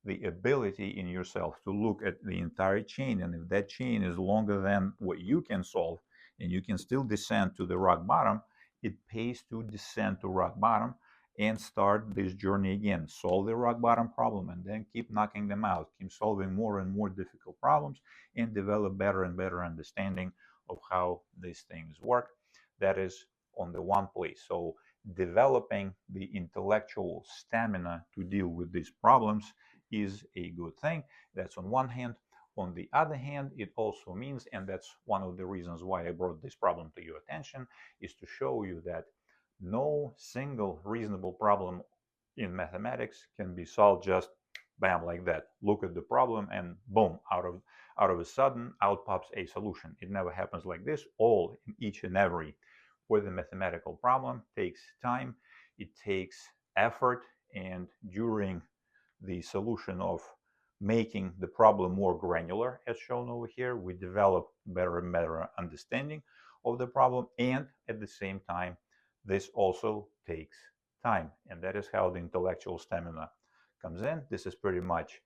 the ability in yourself to look at the entire chain. And if that chain is longer than what you can solve and you can still descend to the rock bottom, it pays to descend to rock bottom and start this journey again. Solve the rock bottom problem and then keep knocking them out. Keep solving more and more difficult problems and develop better and better understanding of how these things work. That is on the one place. So developing the intellectual stamina to deal with these problems is a good thing. That's on one hand. On the other hand, it also means, and that's one of the reasons why I brought this problem to your attention, is to show you that no single reasonable problem in mathematics can be solved just bam like that. Look at the problem and boom, out of a sudden out pops a solution. It never happens like this. All in each and every for the mathematical problem takes time, it takes effort, and during the solution of making the problem more granular, as shown over here, we develop better and better understanding of the problem, and at the same time, this also takes time, and that is how the intellectual stamina comes in. This is pretty much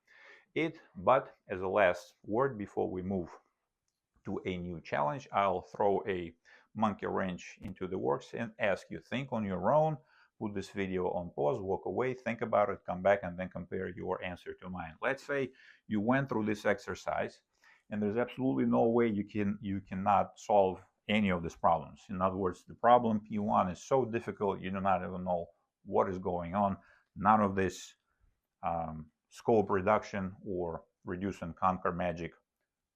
it, but as a last word before we move to a new challenge, I'll throw a monkey wrench into the works and ask you, think on your own, put this video on pause, walk away, think about it, come back, and then compare your answer to mine. Let's say you went through this exercise and there's absolutely no way you cannot solve any of these problems. In other words, the problem P1 is so difficult you do not even know what is going on. None of this scope reduction or reduce and conquer magic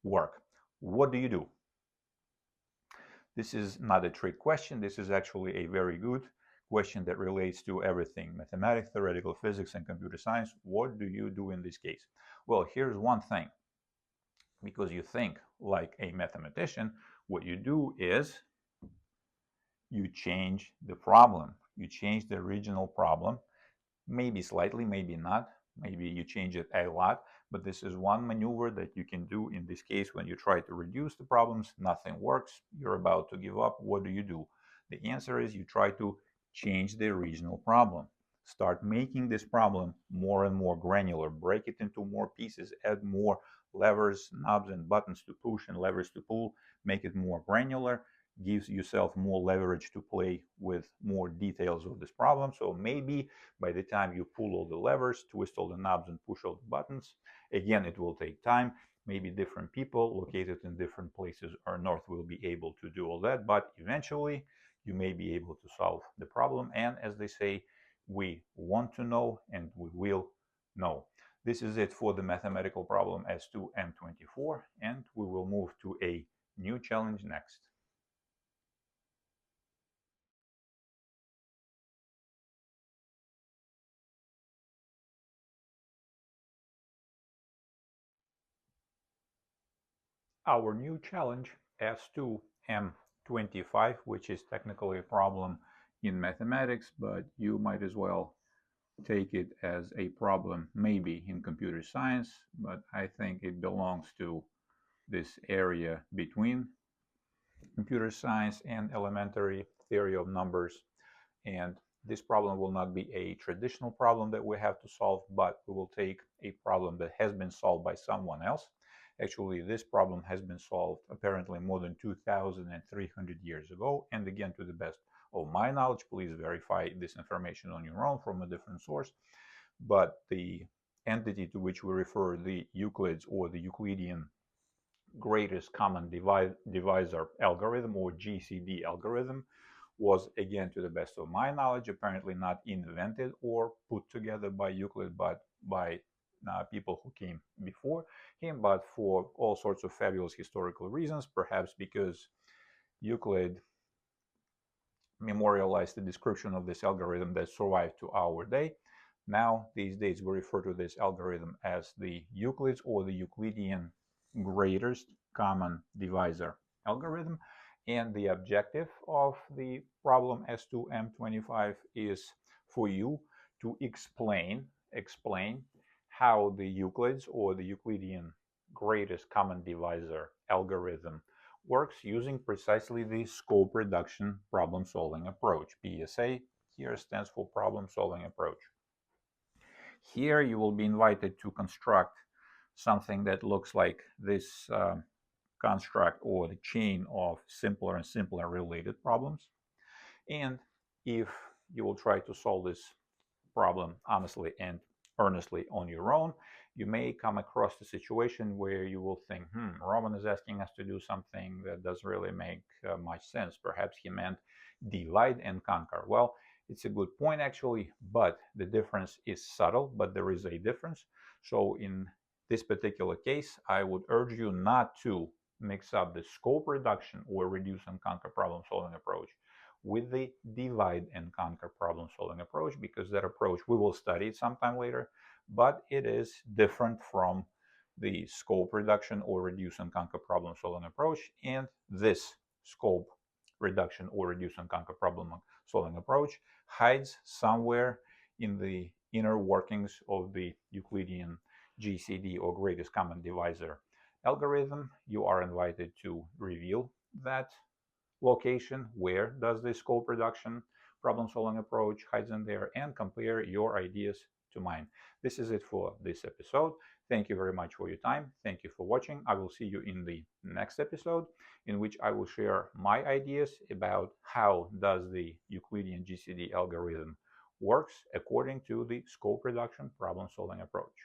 work. What do you do? This is not a trick question. This is actually a very good question that relates to everything: mathematics, theoretical physics, and computer science. What do you do in this case? Well, here's one thing. Because you think like a mathematician, what you do is you change the problem. You change the original problem, maybe slightly, maybe not. Maybe you change it a lot, but this is one maneuver that you can do in this case when you try to reduce the problems. Nothing works. You're about to give up. What do? The answer is you try to change the original problem. Start making this problem more and more granular. Break it into more pieces. Add more levers, knobs, and buttons to push and levers to pull. Make it more granular. Gives yourself more leverage to play with more details of this problem. So maybe by the time you pull all the levers, twist all the knobs, and push all the buttons, again, it will take time. Maybe different people located in different places or north will be able to do all that, but eventually you may be able to solve the problem. And as they say, we want to know and we will know. This is it for the mathematical problem S2E22, and we will move to a new challenge next. Our new challenge, S2M25, which is technically a problem in mathematics, but you might as well take it as a problem maybe in computer science, but I think it belongs to this area between computer science and elementary theory of numbers. And this problem will not be a traditional problem that we have to solve, but we will take a problem that has been solved by someone else. Actually, this problem has been solved apparently more than 2,300 years ago. And again, to the best of my knowledge, please verify this information on your own from a different source. But the entity to which we refer, the Euclids or the Euclidean greatest common divisor algorithm, or GCD algorithm, was, again, to the best of my knowledge, apparently not invented or put together by Euclid, but by people who came before him, but for all sorts of fabulous historical reasons, perhaps because Euclid memorialized the description of this algorithm that survived to our day. Now, these days, we refer to this algorithm as the Euclid's, or the Euclidean greatest common divisor algorithm. And the objective of the problem S2M25 is for you to explain how the Euclid's, or the Euclidean greatest common divisor algorithm, works using precisely the scope reduction problem solving approach. PSA here stands for problem solving approach. Here you will be invited to construct something that looks like this construct, or the chain of simpler and simpler related problems. And if you will try to solve this problem honestly and earnestly on your own, you may come across the situation where you will think, Roman is asking us to do something that doesn't really make much sense. Perhaps he meant divide and conquer. Well, it's a good point, actually, but the difference is subtle, but there is a difference. So in this particular case, I would urge you not to mix up the scope reduction, or reduce and conquer problem solving approach, with the divide and conquer problem solving approach, because that approach, we will study it sometime later, but it is different from the scope reduction, or reduce and conquer problem solving approach. And this scope reduction, or reduce and conquer problem solving approach hides somewhere in the inner workings of the Euclidean GCD, or greatest common divisor algorithm. You are invited to reveal that location. Where does the scope reduction problem solving approach hides in there, and compare your ideas to mine. This is it for this episode. Thank you very much for your time. Thank you for watching. I will see you in the next episode, in which I will share my ideas about how does the Euclidean GCD algorithm works according to the scope reduction problem solving approach.